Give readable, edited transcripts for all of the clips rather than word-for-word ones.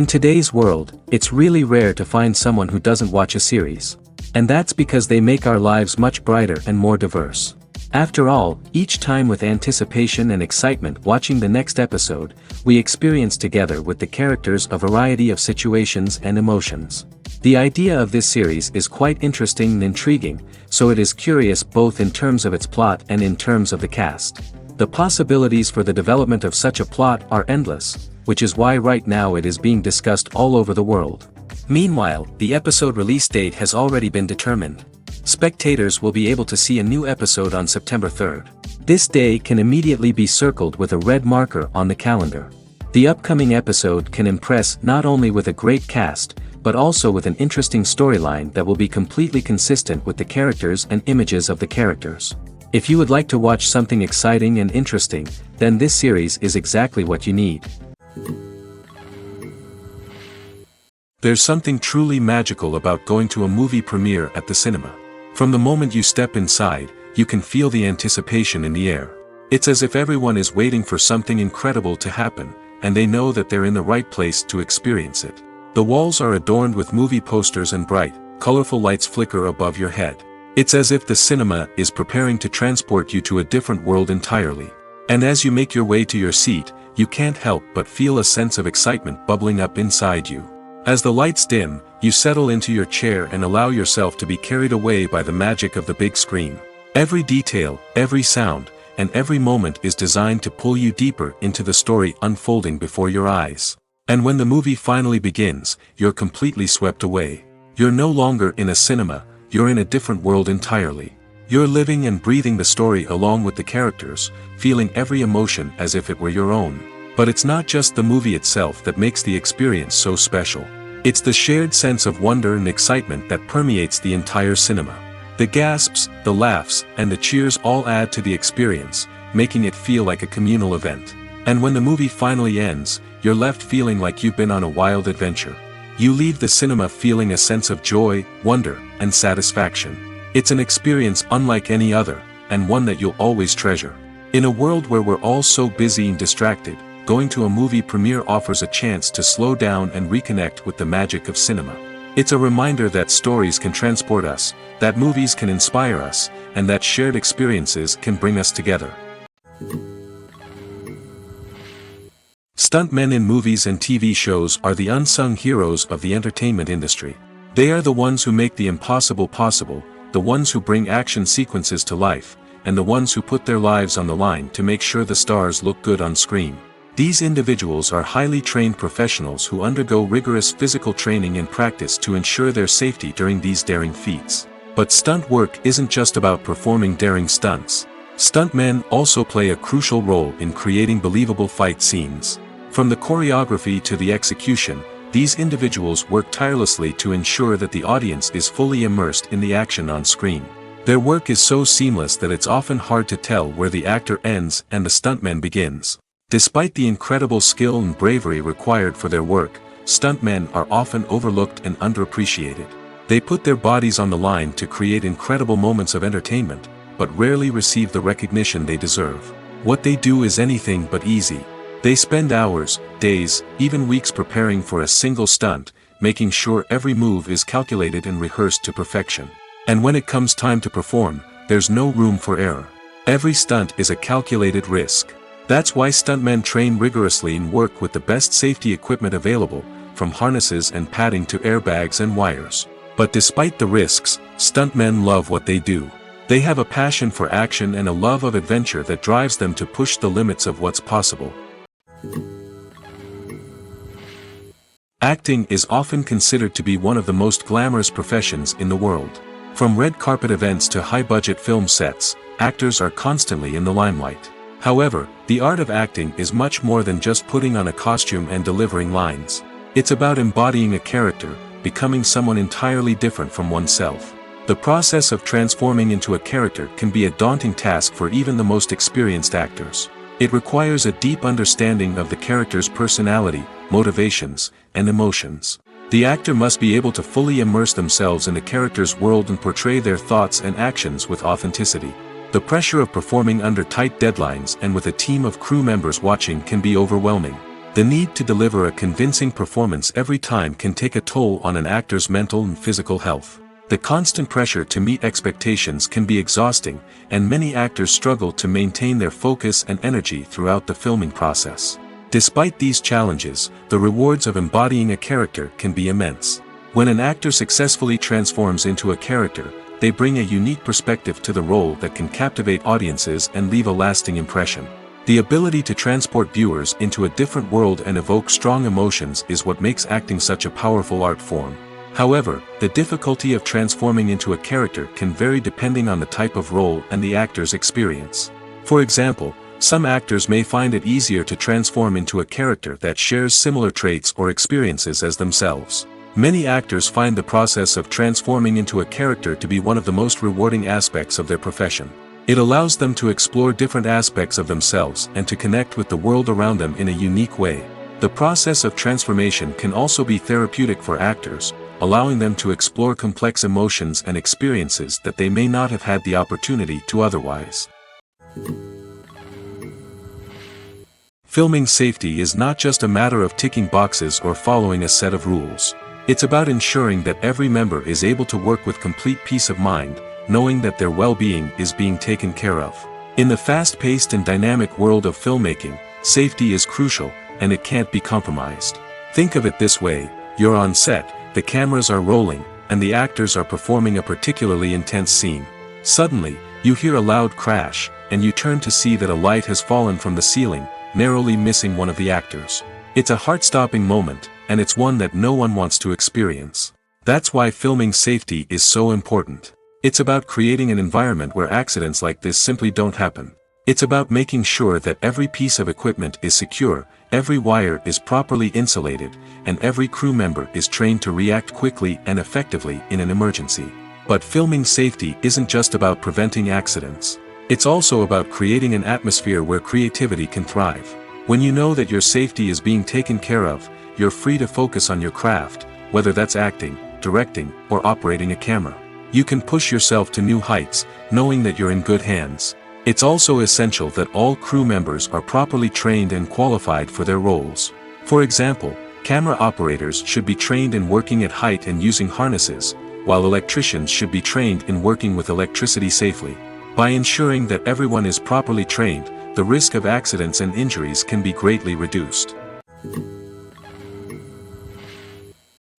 In today's world, it's really rare to find someone who doesn't watch a series. And that's because they make our lives much brighter and more diverse. After all, each time with anticipation and excitement watching the next episode, we experience together with the characters a variety of situations and emotions. The idea of this series is quite interesting and intriguing, so it is curious both in terms of its plot and in terms of the cast. The possibilities for the development of such a plot are endless, which is why right now it is being discussed all over the world. Meanwhile, the episode release date has already been determined. Spectators will be able to see a new episode on September 3rd. This day can immediately be circled with a red marker on the calendar. The upcoming episode can impress not only with a great cast, but also with an interesting storyline that will be completely consistent with the characters and images of the characters. If you would like to watch something exciting and interesting, then this series is exactly what you need. There's something truly magical about going to a movie premiere at the cinema. From the moment you step inside, you can feel the anticipation in the air. It's as if everyone is waiting for something incredible to happen, and they know that they're in the right place to experience it. The walls are adorned with movie posters and bright, colorful lights flicker above your head. It's as if the cinema is preparing to transport you to a different world entirely. And as you make your way to your seat, you can't help but feel a sense of excitement bubbling up inside you. As the lights dim, you settle into your chair and allow yourself to be carried away by the magic of the big screen. Every detail, every sound, and every moment is designed to pull you deeper into the story unfolding before your eyes. And when the movie finally begins, you're completely swept away. You're no longer in a cinema, you're in a different world entirely. You're living and breathing the story along with the characters, feeling every emotion as if it were your own. But it's not just the movie itself that makes the experience so special. It's the shared sense of wonder and excitement that permeates the entire cinema. The gasps, the laughs, and the cheers all add to the experience, making it feel like a communal event. And when the movie finally ends, you're left feeling like you've been on a wild adventure. You leave the cinema feeling a sense of joy, wonder, and satisfaction. It's an experience unlike any other, and one that you'll always treasure. In a world where we're all so busy and distracted, going to a movie premiere offers a chance to slow down and reconnect with the magic of cinema. It's a reminder that stories can transport us, that movies can inspire us, and that shared experiences can bring us together. Stuntmen in movies and TV shows are the unsung heroes of the entertainment industry. They are the ones who make the impossible possible, the ones who bring action sequences to life, and the ones who put their lives on the line to make sure the stars look good on screen. These individuals are highly trained professionals who undergo rigorous physical training and practice to ensure their safety during these daring feats. But stunt work isn't just about performing daring stunts. Stuntmen also play a crucial role in creating believable fight scenes. From the choreography to the execution, these individuals work tirelessly to ensure that the audience is fully immersed in the action on screen. Their work is so seamless that it's often hard to tell where the actor ends and the stuntman begins. Despite the incredible skill and bravery required for their work, stuntmen are often overlooked and underappreciated. They put their bodies on the line to create incredible moments of entertainment, but rarely receive the recognition they deserve. What they do is anything but easy. They spend hours, days, even weeks preparing for a single stunt, making sure every move is calculated and rehearsed to perfection. And when it comes time to perform, there's no room for error. Every stunt is a calculated risk. That's why stuntmen train rigorously and work with the best safety equipment available, from harnesses and padding to airbags and wires. But despite the risks, stuntmen love what they do. They have a passion for action and a love of adventure that drives them to push the limits of what's possible. Acting is often considered to be one of the most glamorous professions in the world. From red carpet events to high-budget film sets, actors are constantly in the limelight. However, the art of acting is much more than just putting on a costume and delivering lines. It's about embodying a character, becoming someone entirely different from oneself. The process of transforming into a character can be a daunting task for even the most experienced actors. It requires a deep understanding of the character's personality, motivations, and emotions. The actor must be able to fully immerse themselves in the character's world and portray their thoughts and actions with authenticity. The pressure of performing under tight deadlines and with a team of crew members watching can be overwhelming. The need to deliver a convincing performance every time can take a toll on an actor's mental and physical health. The constant pressure to meet expectations can be exhausting, and many actors struggle to maintain their focus and energy throughout the filming process. Despite these challenges, the rewards of embodying a character can be immense. When an actor successfully transforms into a character, they bring a unique perspective to the role that can captivate audiences and leave a lasting impression. The ability to transport viewers into a different world and evoke strong emotions is what makes acting such a powerful art form. However, the difficulty of transforming into a character can vary depending on the type of role and the actor's experience. For example, some actors may find it easier to transform into a character that shares similar traits or experiences as themselves. Many actors find the process of transforming into a character to be one of the most rewarding aspects of their profession. It allows them to explore different aspects of themselves and to connect with the world around them in a unique way. The process of transformation can also be therapeutic for actors, allowing them to explore complex emotions and experiences that they may not have had the opportunity to otherwise. Filming safety is not just a matter of ticking boxes or following a set of rules. It's about ensuring that every member is able to work with complete peace of mind, knowing that their well-being is being taken care of. In the fast-paced and dynamic world of filmmaking, safety is crucial, and it can't be compromised. Think of it this way: you're on set, the cameras are rolling, and the actors are performing a particularly intense scene. Suddenly, you hear a loud crash, and you turn to see that a light has fallen from the ceiling, narrowly missing one of the actors. It's a heart-stopping moment, and it's one that no one wants to experience. That's why filming safety is so important. It's about creating an environment where accidents like this simply don't happen. It's about making sure that every piece of equipment is secure, every wire is properly insulated, and every crew member is trained to react quickly and effectively in an emergency. But filming safety isn't just about preventing accidents. It's also about creating an atmosphere where creativity can thrive. When you know that your safety is being taken care of, you're free to focus on your craft, whether that's acting, directing, or operating a camera. You can push yourself to new heights, knowing that you're in good hands. It's also essential that all crew members are properly trained and qualified for their roles. For example, camera operators should be trained in working at height and using harnesses, while electricians should be trained in working with electricity safely. By ensuring that everyone is properly trained, the risk of accidents and injuries can be greatly reduced.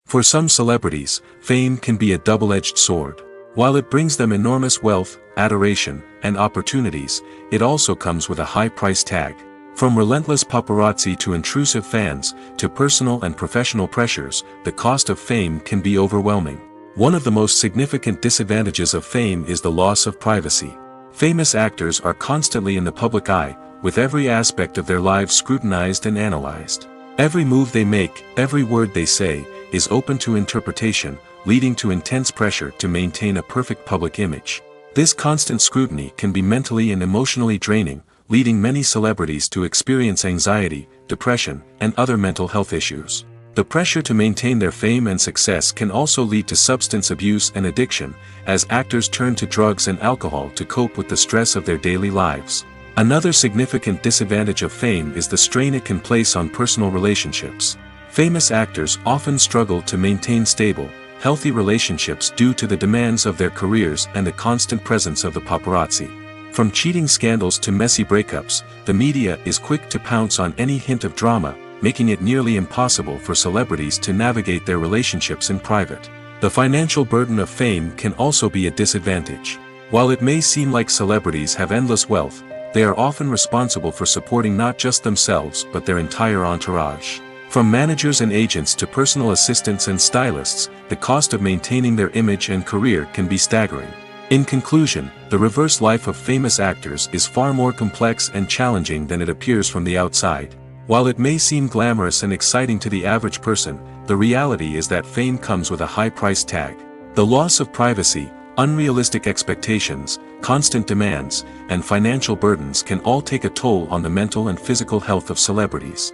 For some celebrities, fame can be a double-edged sword. While it brings them enormous wealth, adoration, and opportunities, it also comes with a high price tag. From relentless paparazzi to intrusive fans, to personal and professional pressures, the cost of fame can be overwhelming. One of the most significant disadvantages of fame is the loss of privacy. Famous actors are constantly in the public eye, with every aspect of their lives scrutinized and analyzed. Every move they make, every word they say, is open to interpretation, leading to intense pressure to maintain a perfect public image. This constant scrutiny can be mentally and emotionally draining, leading many celebrities to experience anxiety, depression, and other mental health issues. The pressure to maintain their fame and success can also lead to substance abuse and addiction, as actors turn to drugs and alcohol to cope with the stress of their daily lives. Another significant disadvantage of fame is the strain it can place on personal relationships. Famous actors often struggle to maintain stable, healthy relationships due to the demands of their careers and the constant presence of the paparazzi. From cheating scandals to messy breakups, the media is quick to pounce on any hint of drama, making it nearly impossible for celebrities to navigate their relationships in private. The financial burden of fame can also be a disadvantage. While it may seem like celebrities have endless wealth, they are often responsible for supporting not just themselves but their entire entourage. From managers and agents to personal assistants and stylists, the cost of maintaining their image and career can be staggering. In conclusion, the reverse life of famous actors is far more complex and challenging than it appears from the outside. While it may seem glamorous and exciting to the average person, the reality is that fame comes with a high price tag. The loss of privacy, unrealistic expectations, constant demands, and financial burdens can all take a toll on the mental and physical health of celebrities.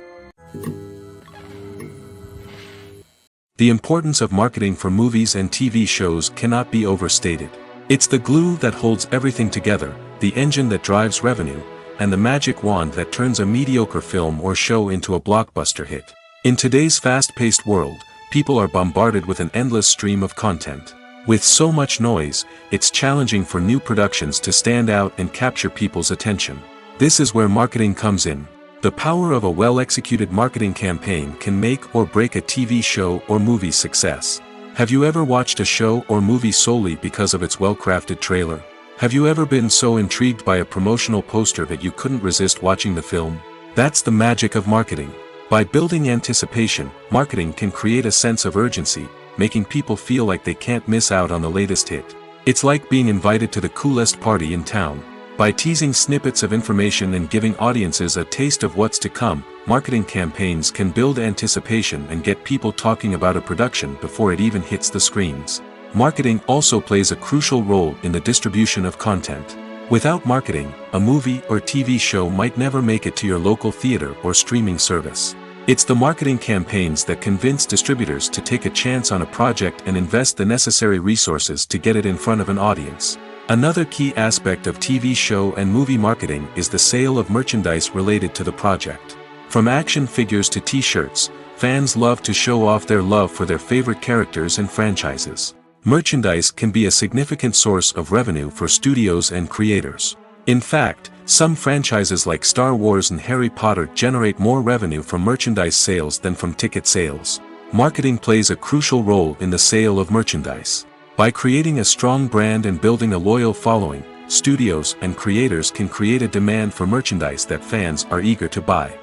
The importance of marketing for movies and TV shows cannot be overstated. It's the glue that holds everything together, the engine that drives revenue, and the magic wand that turns a mediocre film or show into a blockbuster hit. In today's fast-paced world, people are bombarded with an endless stream of content. With so much noise, it's challenging for new productions to stand out and capture people's attention. This is where marketing comes in. The power of a well-executed marketing campaign can make or break a TV show or movie's success. Have you ever watched a show or movie solely because of its well-crafted trailer? Have you ever been so intrigued by a promotional poster that you couldn't resist watching the film? That's the magic of marketing. By building anticipation, marketing can create a sense of urgency, making people feel like they can't miss out on the latest hit. It's like being invited to the coolest party in town. By teasing snippets of information and giving audiences a taste of what's to come, marketing campaigns can build anticipation and get people talking about a production before it even hits the screens. Marketing also plays a crucial role in the distribution of content. Without marketing, a movie or TV show might never make it to your local theater or streaming service. It's the marketing campaigns that convince distributors to take a chance on a project and invest the necessary resources to get it in front of an audience. Another key aspect of TV show and movie marketing is the sale of merchandise related to the project. From action figures to t-shirts, fans love to show off their love for their favorite characters and franchises. Merchandise can be a significant source of revenue for studios and creators. In fact, some franchises like Star Wars and Harry Potter generate more revenue from merchandise sales than from ticket sales. Marketing plays a crucial role in the sale of merchandise. By creating a strong brand and building a loyal following, studios and creators can create a demand for merchandise that fans are eager to buy.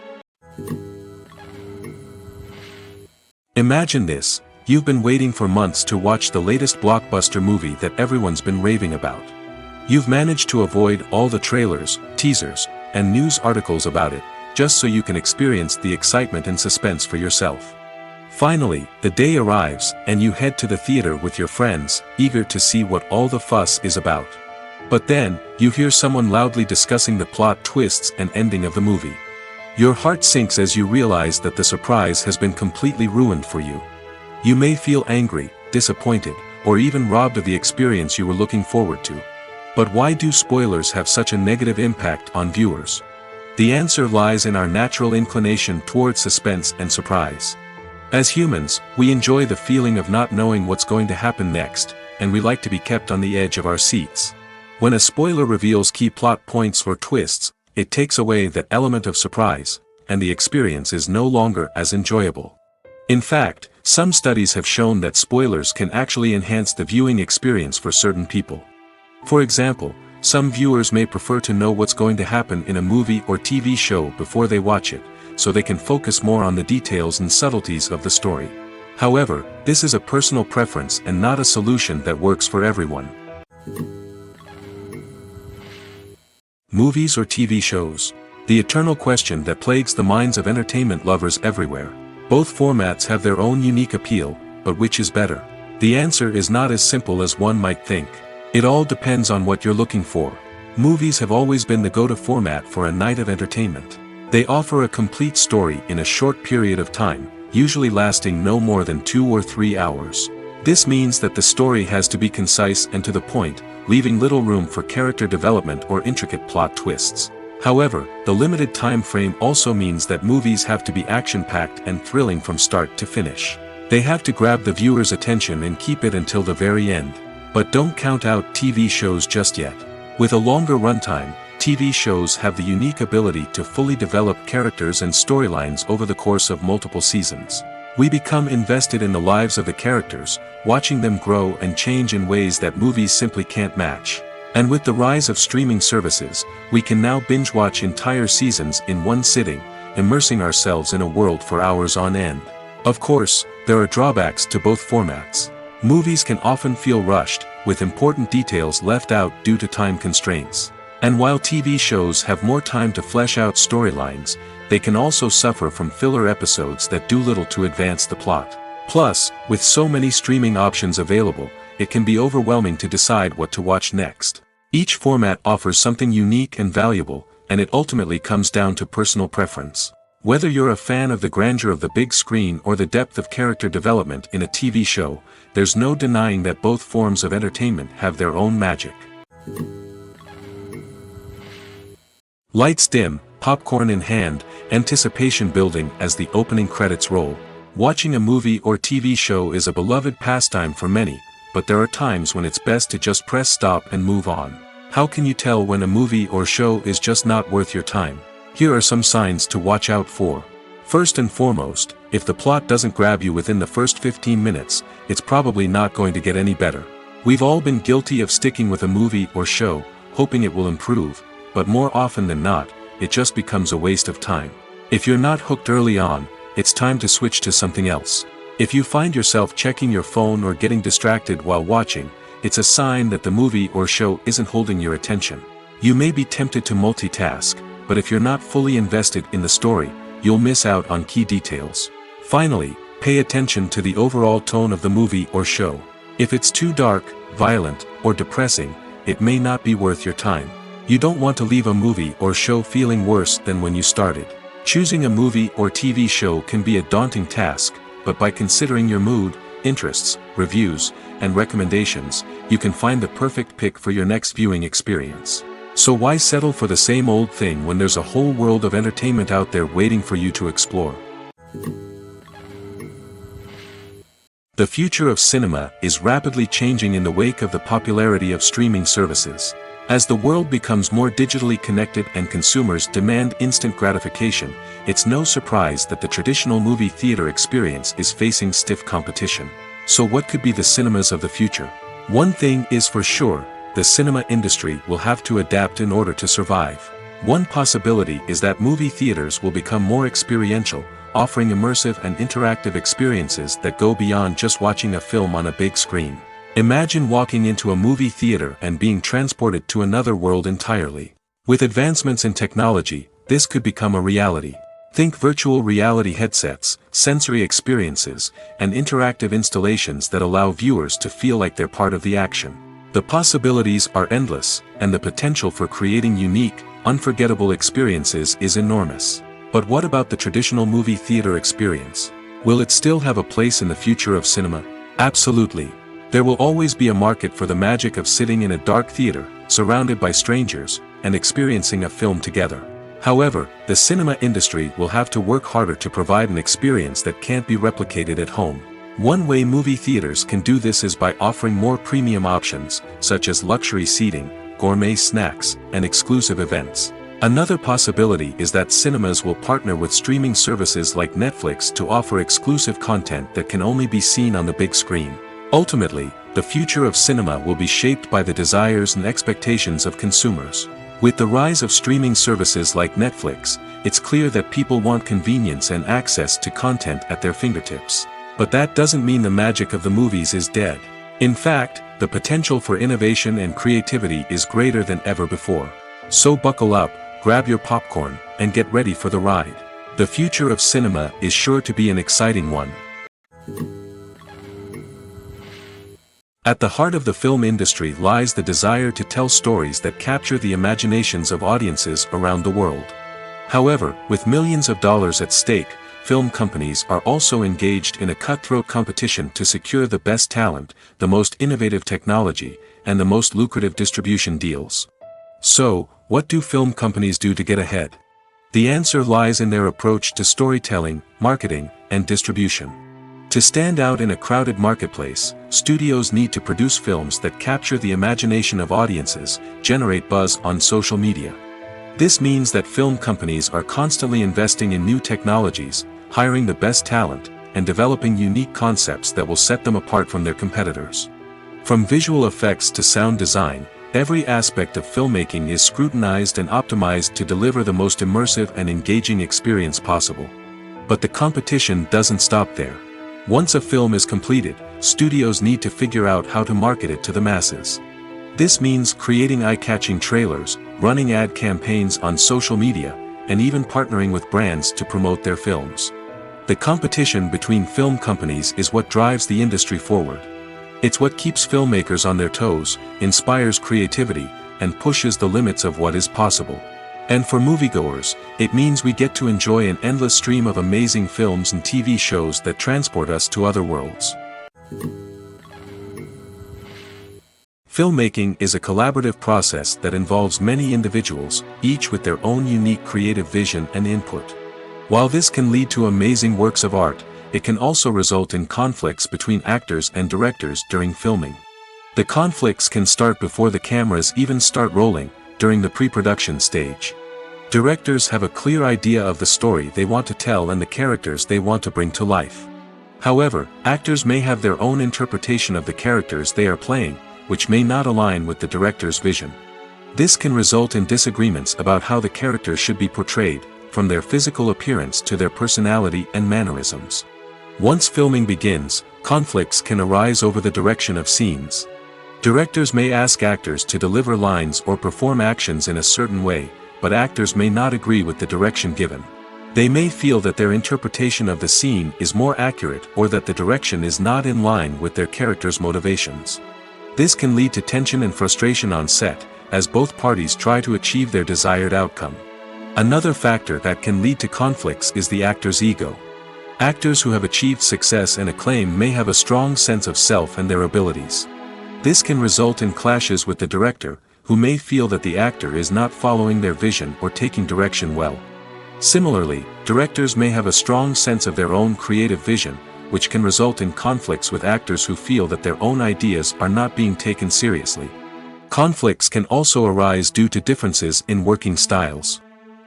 Imagine this: you've been waiting for months to watch the latest blockbuster movie that everyone's been raving about. You've managed to avoid all the trailers, teasers, and news articles about it, just so you can experience the excitement and suspense for yourself. Finally, the day arrives, and you head to the theater with your friends, eager to see what all the fuss is about. But then, you hear someone loudly discussing the plot twists and ending of the movie. Your heart sinks as you realize that the surprise has been completely ruined for you. You may feel angry, disappointed, or even robbed of the experience you were looking forward to. But why do spoilers have such a negative impact on viewers? The answer lies in our natural inclination towards suspense and surprise. As humans, we enjoy the feeling of not knowing what's going to happen next, and we like to be kept on the edge of our seats. When a spoiler reveals key plot points or twists, it takes away that element of surprise, and the experience is no longer as enjoyable. In fact, some studies have shown that spoilers can actually enhance the viewing experience for certain people. For example, some viewers may prefer to know what's going to happen in a movie or TV show before they watch it, so they can focus more on the details and subtleties of the story. However, this is a personal preference and not a solution that works for everyone. Movies or TV shows? The eternal question that plagues the minds of entertainment lovers everywhere. Both formats have their own unique appeal, but which is better? The answer is not as simple as one might think. It all depends on what you're looking for. Movies have always been the go-to format for a night of entertainment. They offer a complete story in a short period of time, usually lasting no more than 2 or 3 hours. This means that the story has to be concise and to the point, leaving little room for character development or intricate plot twists. However, the limited time frame also means that movies have to be action-packed and thrilling from start to finish. They have to grab the viewer's attention and keep it until the very end. But don't count out TV shows just yet. With a longer runtime, TV shows have the unique ability to fully develop characters and storylines over the course of multiple seasons. We become invested in the lives of the characters, watching them grow and change in ways that movies simply can't match. And with the rise of streaming services, we can now binge-watch entire seasons in one sitting, immersing ourselves in a world for hours on end. Of course, there are drawbacks to both formats. Movies can often feel rushed, with important details left out due to time constraints. And while TV shows have more time to flesh out storylines, they can also suffer from filler episodes that do little to advance the plot. Plus, with so many streaming options available, it can be overwhelming to decide what to watch next. Each format offers something unique and valuable, and it ultimately comes down to personal preference. Whether you're a fan of the grandeur of the big screen or the depth of character development in a TV show, there's no denying that both forms of entertainment have their own magic. Lights dim, popcorn in hand, anticipation building as the opening credits roll. Watching a movie or TV show is a beloved pastime for many, but there are times when it's best to just press stop and move on. How can you tell when a movie or show is just not worth your time? Here are some signs to watch out for. First and foremost, if the plot doesn't grab you within the first 15 minutes, it's probably not going to get any better. We've all been guilty of sticking with a movie or show, hoping it will improve, but more often than not, it just becomes a waste of time. If you're not hooked early on, it's time to switch to something else. If you find yourself checking your phone or getting distracted while watching, it's a sign that the movie or show isn't holding your attention. You may be tempted to multitask, but if you're not fully invested in the story, you'll miss out on key details. Finally, pay attention to the overall tone of the movie or show. If it's too dark, violent, or depressing, it may not be worth your time. You don't want to leave a movie or show feeling worse than when you started. Choosing a movie or TV show can be a daunting task, but by considering your mood, interests, reviews, and recommendations, you can find the perfect pick for your next viewing experience. So why settle for the same old thing when there's a whole world of entertainment out there waiting for you to explore? The future of cinema is rapidly changing in the wake of the popularity of streaming services. As the world becomes more digitally connected and consumers demand instant gratification, it's no surprise that the traditional movie theater experience is facing stiff competition. So what could be the cinemas of the future? One thing is for sure, the cinema industry will have to adapt in order to survive. One possibility is that movie theaters will become more experiential, offering immersive and interactive experiences that go beyond just watching a film on a big screen. Imagine walking into a movie theater and being transported to another world entirely. With advancements in technology, this could become a reality. Think virtual reality headsets, sensory experiences, and interactive installations that allow viewers to feel like they're part of the action. The possibilities are endless, and the potential for creating unique, unforgettable experiences is enormous. But what about the traditional movie theater experience? Will it still have a place in the future of cinema? Absolutely. There will always be a market for the magic of sitting in a dark theater, surrounded by strangers, and experiencing a film together. However, the cinema industry will have to work harder to provide an experience that can't be replicated at home. One way movie theaters can do this is by offering more premium options, such as luxury seating, gourmet snacks, and exclusive events. Another possibility is that cinemas will partner with streaming services like Netflix to offer exclusive content that can only be seen on the big screen. Ultimately, the future of cinema will be shaped by the desires and expectations of consumers. With the rise of streaming services like Netflix, it's clear that people want convenience and access to content at their fingertips. But that doesn't mean the magic of the movies is dead. In fact, the potential for innovation and creativity is greater than ever before. So buckle up, grab your popcorn, and get ready for the ride. The future of cinema is sure to be an exciting one. At the heart of the film industry lies the desire to tell stories that capture the imaginations of audiences around the world. However, with millions of dollars at stake, film companies are also engaged in a cutthroat competition to secure the best talent, the most innovative technology, and the most lucrative distribution deals. So, what do film companies do to get ahead? The answer lies in their approach to storytelling, marketing, and distribution. To stand out in a crowded marketplace, studios need to produce films that capture the imagination of audiences, generate buzz on social media. This means that film companies are constantly investing in new technologies, hiring the best talent, and developing unique concepts that will set them apart from their competitors. From visual effects to sound design, every aspect of filmmaking is scrutinized and optimized to deliver the most immersive and engaging experience possible. But the competition doesn't stop there. Once a film is completed, studios need to figure out how to market it to the masses. This means creating eye-catching trailers, running ad campaigns on social media, and even partnering with brands to promote their films. The competition between film companies is what drives the industry forward. It's what keeps filmmakers on their toes, inspires creativity, and pushes the limits of what is possible. And for moviegoers, it means we get to enjoy an endless stream of amazing films and TV shows that transport us to other worlds. Filmmaking is a collaborative process that involves many individuals, each with their own unique creative vision and input. While this can lead to amazing works of art, it can also result in conflicts between actors and directors during filming. The conflicts can start before the cameras even start rolling, during the pre-production stage. Directors have a clear idea of the story they want to tell and the characters they want to bring to life. However, actors may have their own interpretation of the characters they are playing, which may not align with the director's vision. This can result in disagreements about how the characters should be portrayed, from their physical appearance to their personality and mannerisms. Once filming begins, conflicts can arise over the direction of scenes. Directors may ask actors to deliver lines or perform actions in a certain way, but actors may not agree with the direction given. They may feel that their interpretation of the scene is more accurate or that the direction is not in line with their character's motivations. This can lead to tension and frustration on set, as both parties try to achieve their desired outcome. Another factor that can lead to conflicts is the actor's ego. Actors who have achieved success and acclaim may have a strong sense of self and their abilities. This can result in clashes with the director, who may feel that the actor is not following their vision or taking direction well. Similarly, directors may have a strong sense of their own creative vision, which can result in conflicts with actors who feel that their own ideas are not being taken seriously. Conflicts can also arise due to differences in working styles.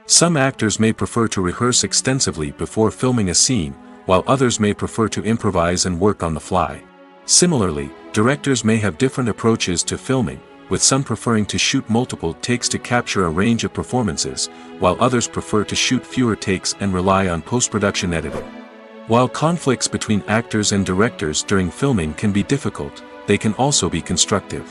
Some actors may prefer to rehearse extensively before filming a scene, while others may prefer to improvise and work on the fly. Similarly, directors may have different approaches to filming, with some preferring to shoot multiple takes to capture a range of performances, while others prefer to shoot fewer takes and rely on post-production editing. While conflicts between actors and directors during filming can be difficult, they can also be constructive.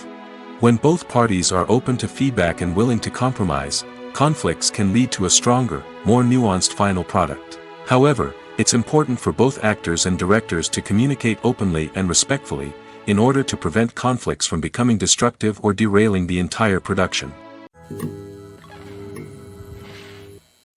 When both parties are open to feedback and willing to compromise, conflicts can lead to a stronger, more nuanced final product. However, it's important for both actors and directors to communicate openly and respectfully, in order to prevent conflicts from becoming destructive or derailing the entire production.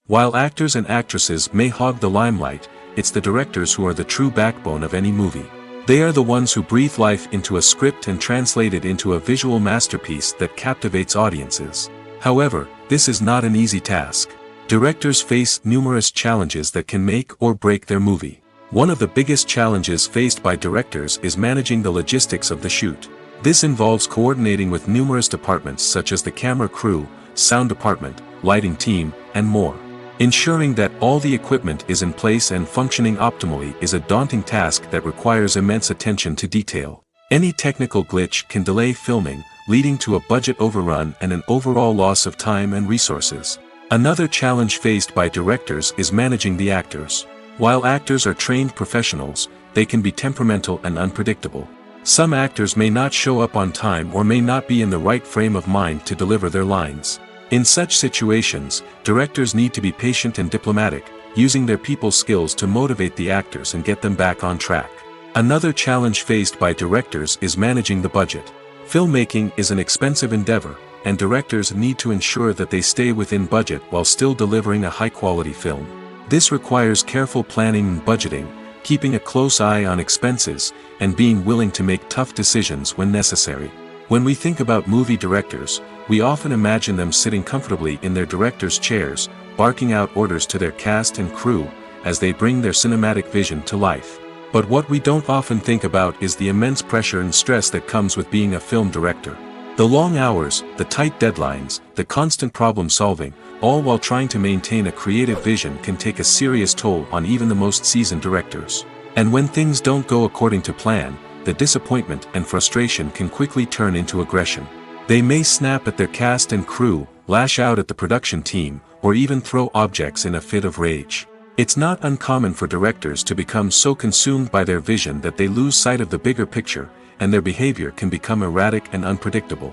While actors and actresses may hog the limelight, it's the directors who are the true backbone of any movie. They are the ones who breathe life into a script and translate it into a visual masterpiece that captivates audiences. However, this is not an easy task. Directors face numerous challenges that can make or break their movie. One of the biggest challenges faced by directors is managing the logistics of the shoot. This involves coordinating with numerous departments such as the camera crew, sound department, lighting team, and more. Ensuring that all the equipment is in place and functioning optimally is a daunting task that requires immense attention to detail. Any technical glitch can delay filming, leading to a budget overrun and an overall loss of time and resources. Another challenge faced by directors is managing the actors. While actors are trained professionals, they can be temperamental and unpredictable. Some actors may not show up on time or may not be in the right frame of mind to deliver their lines. In such situations, directors need to be patient and diplomatic, using their people skills to motivate the actors and get them back on track. Another challenge faced by directors is managing the budget. Filmmaking is an expensive endeavor, and directors need to ensure that they stay within budget while still delivering a high-quality film. This requires careful planning and budgeting, keeping a close eye on expenses, and being willing to make tough decisions when necessary. When we think about movie directors, we often imagine them sitting comfortably in their director's chairs, barking out orders to their cast and crew, as they bring their cinematic vision to life. But what we don't often think about is the immense pressure and stress that comes with being a film director. The long hours, the tight deadlines, the constant problem solving, all while trying to maintain a creative vision can take a serious toll on even the most seasoned directors. And when things don't go according to plan, the disappointment and frustration can quickly turn into aggression. They may snap at their cast and crew, lash out at the production team, or even throw objects in a fit of rage. It's not uncommon for directors to become so consumed by their vision that they lose sight of the bigger picture, and their behavior can become erratic and unpredictable.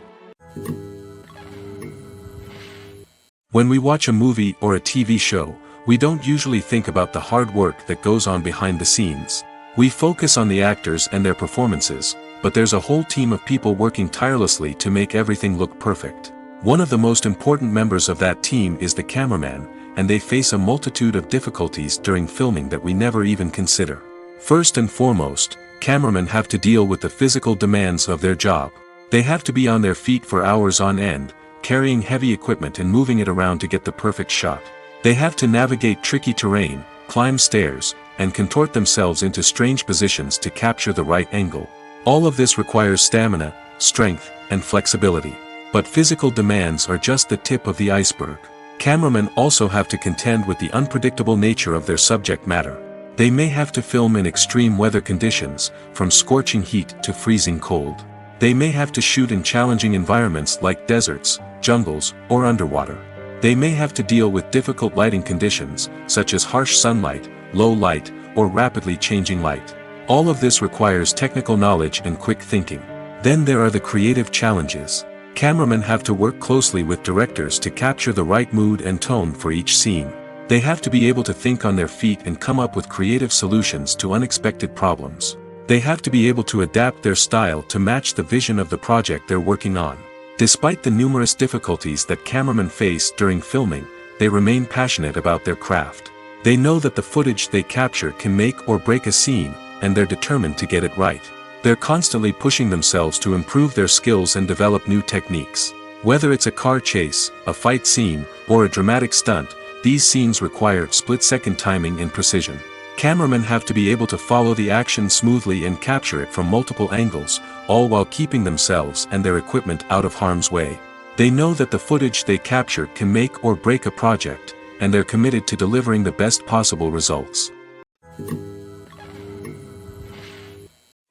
When we watch a movie or a TV show, we don't usually think about the hard work that goes on behind the scenes. We focus on the actors and their performances, but there's a whole team of people working tirelessly to make everything look perfect. One of the most important members of that team is the cameraman, and they face a multitude of difficulties during filming that we never even consider. First and foremost, cameramen have to deal with the physical demands of their job. They have to be on their feet for hours on end, carrying heavy equipment and moving it around to get the perfect shot. They have to navigate tricky terrain, climb stairs, and contort themselves into strange positions to capture the right angle. All of this requires stamina, strength, and flexibility. But physical demands are just the tip of the iceberg. Cameramen also have to contend with the unpredictable nature of their subject matter. They may have to film in extreme weather conditions, from scorching heat to freezing cold. They may have to shoot in challenging environments like deserts, jungles, or underwater. They may have to deal with difficult lighting conditions, such as harsh sunlight, low light, or rapidly changing light. All of this requires technical knowledge and quick thinking. Then there are the creative challenges. Cameramen have to work closely with directors to capture the right mood and tone for each scene. They have to be able to think on their feet and come up with creative solutions to unexpected problems. They have to be able to adapt their style to match the vision of the project they're working on. Despite the numerous difficulties that cameramen face during filming, they remain passionate about their craft. They know that the footage they capture can make or break a scene, and they're determined to get it right. They're constantly pushing themselves to improve their skills and develop new techniques. Whether it's a car chase, a fight scene, or a dramatic stunt, these scenes require split-second timing and precision. Cameramen have to be able to follow the action smoothly and capture it from multiple angles, all while keeping themselves and their equipment out of harm's way. They know that the footage they capture can make or break a project, and they're committed to delivering the best possible results.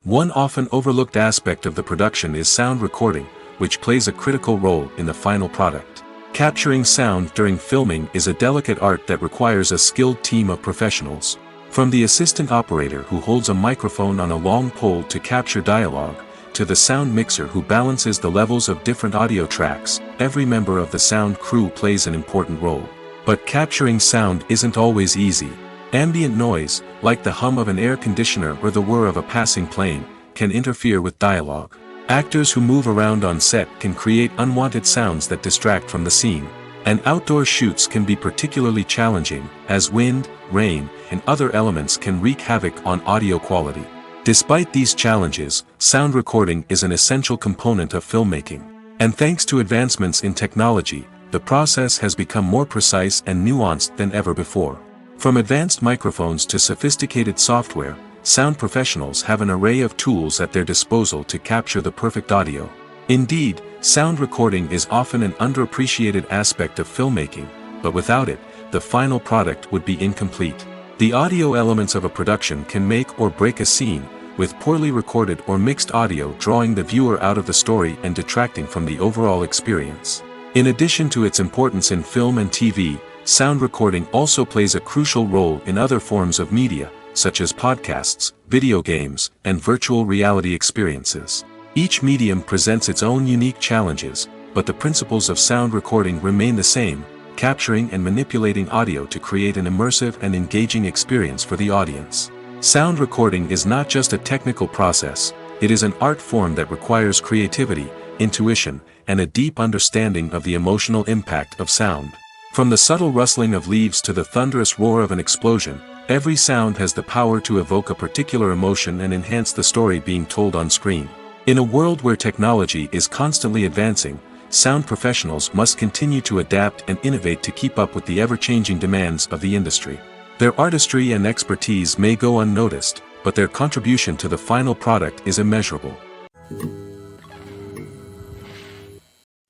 One often overlooked aspect of the production is sound recording, which plays a critical role in the final product. Capturing sound during filming is a delicate art that requires a skilled team of professionals. From the assistant operator who holds a microphone on a long pole to capture dialogue, to the sound mixer who balances the levels of different audio tracks, every member of the sound crew plays an important role. But capturing sound isn't always easy. Ambient noise, like the hum of an air conditioner or the whir of a passing plane, can interfere with dialogue. Actors who move around on set can create unwanted sounds that distract from the scene. And outdoor shoots can be particularly challenging, as wind, rain, and other elements can wreak havoc on audio quality. Despite these challenges, sound recording is an essential component of filmmaking. And thanks to advancements in technology, the process has become more precise and nuanced than ever before. From advanced microphones to sophisticated software, sound professionals have an array of tools at their disposal to capture the perfect audio. Indeed, sound recording is often an underappreciated aspect of filmmaking, but without it, the final product would be incomplete. The audio elements of a production can make or break a scene, with poorly recorded or mixed audio drawing the viewer out of the story and detracting from the overall experience. In addition to its importance in film and TV, sound recording also plays a crucial role in other forms of media, such as podcasts, video games, and virtual reality experiences. Each medium presents its own unique challenges, but the principles of sound recording remain the same, capturing and manipulating audio to create an immersive and engaging experience for the audience. Sound recording is not just a technical process, it is an art form that requires creativity, intuition, and a deep understanding of the emotional impact of sound. From the subtle rustling of leaves to the thunderous roar of an explosion, every sound has the power to evoke a particular emotion and enhance the story being told on screen. In a world where technology is constantly advancing, sound professionals must continue to adapt and innovate to keep up with the ever-changing demands of the industry. Their artistry and expertise may go unnoticed, but their contribution to the final product is immeasurable.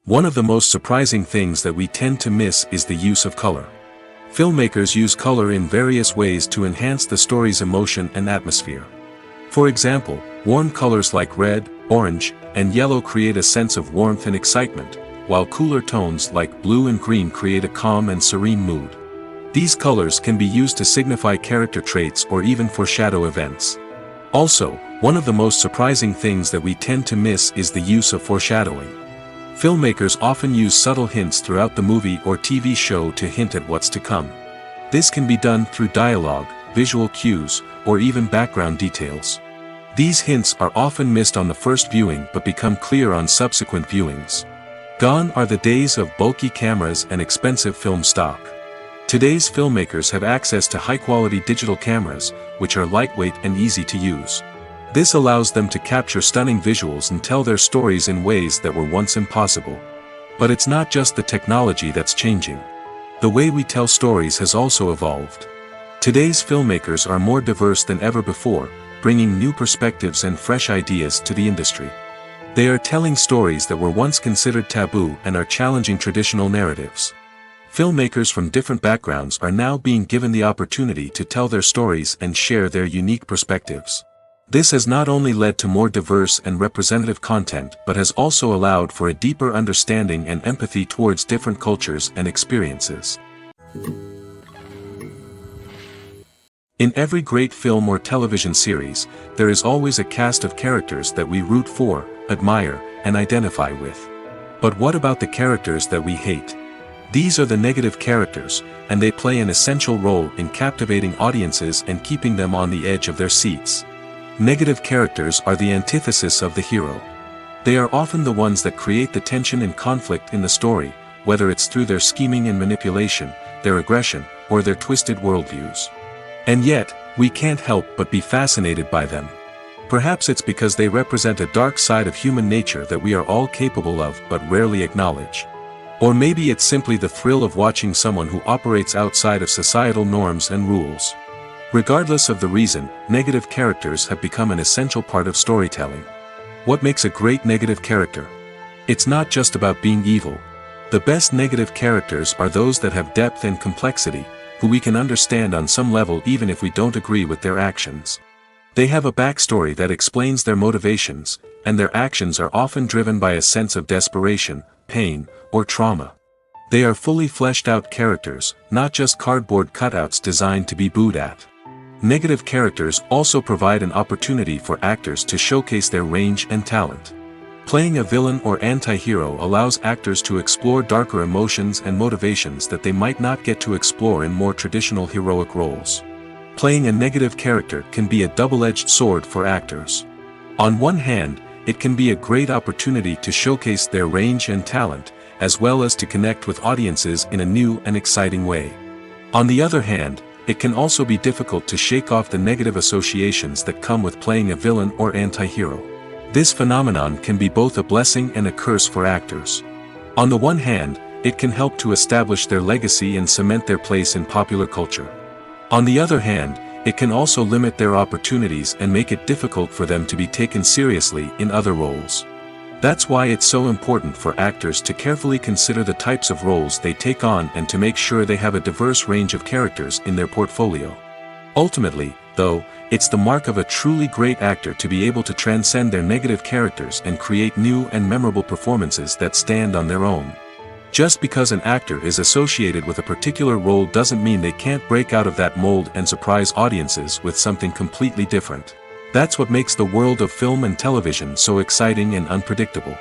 One of the most surprising things that we tend to miss is the use of color. Filmmakers use color in various ways to enhance the story's emotion and atmosphere. For example, warm colors like red, orange, and yellow create a sense of warmth and excitement, while cooler tones like blue and green create a calm and serene mood. These colors can be used to signify character traits or even foreshadow events. Also, one of the most surprising things that we tend to miss is the use of foreshadowing. Filmmakers often use subtle hints throughout the movie or TV show to hint at what's to come. This can be done through dialogue, visual cues, or even background details. These hints are often missed on the first viewing but become clear on subsequent viewings. Gone are the days of bulky cameras and expensive film stock. Today's filmmakers have access to high-quality digital cameras, which are lightweight and easy to use. This allows them to capture stunning visuals and tell their stories in ways that were once impossible. But it's not just the technology that's changing. The way we tell stories has also evolved. Today's filmmakers are more diverse than ever before, bringing new perspectives and fresh ideas to the industry. They are telling stories that were once considered taboo and are challenging traditional narratives. Filmmakers from different backgrounds are now being given the opportunity to tell their stories and share their unique perspectives. This has not only led to more diverse and representative content but has also allowed for a deeper understanding and empathy towards different cultures and experiences. In every great film or television series, there is always a cast of characters that we root for, admire, and identify with. But what about the characters that we hate? These are the negative characters, and they play an essential role in captivating audiences and keeping them on the edge of their seats. Negative characters are the antithesis of the hero. They are often the ones that create the tension and conflict in the story, whether it's through their scheming and manipulation, their aggression, or their twisted worldviews. And yet, we can't help but be fascinated by them. Perhaps it's because they represent a dark side of human nature that we are all capable of but rarely acknowledge. Or maybe it's simply the thrill of watching someone who operates outside of societal norms and rules. Regardless of the reason, negative characters have become an essential part of storytelling. What makes a great negative character? It's not just about being evil. The best negative characters are those that have depth and complexity, who we can understand on some level even if we don't agree with their actions. They have a backstory that explains their motivations, and their actions are often driven by a sense of desperation, pain, or trauma. They are fully fleshed out characters, not just cardboard cutouts designed to be booed at. Negative characters also provide an opportunity for actors to showcase their range and talent. Playing a villain or anti-hero allows actors to explore darker emotions and motivations that they might not get to explore in more traditional heroic roles. Playing a negative character can be a double-edged sword for actors. On one hand, it can be a great opportunity to showcase their range and talent, as well as to connect with audiences in a new and exciting way. On the other hand, it can also be difficult to shake off the negative associations that come with playing a villain or anti-hero. This phenomenon can be both a blessing and a curse for actors. On the one hand, it can help to establish their legacy and cement their place in popular culture. On the other hand, it can also limit their opportunities and make it difficult for them to be taken seriously in other roles. That's why it's so important for actors to carefully consider the types of roles they take on and to make sure they have a diverse range of characters in their portfolio. Ultimately, though, it's the mark of a truly great actor to be able to transcend their negative characters and create new and memorable performances that stand on their own. Just because an actor is associated with a particular role doesn't mean they can't break out of that mold and surprise audiences with something completely different. That's what makes the world of film and television so exciting and unpredictable.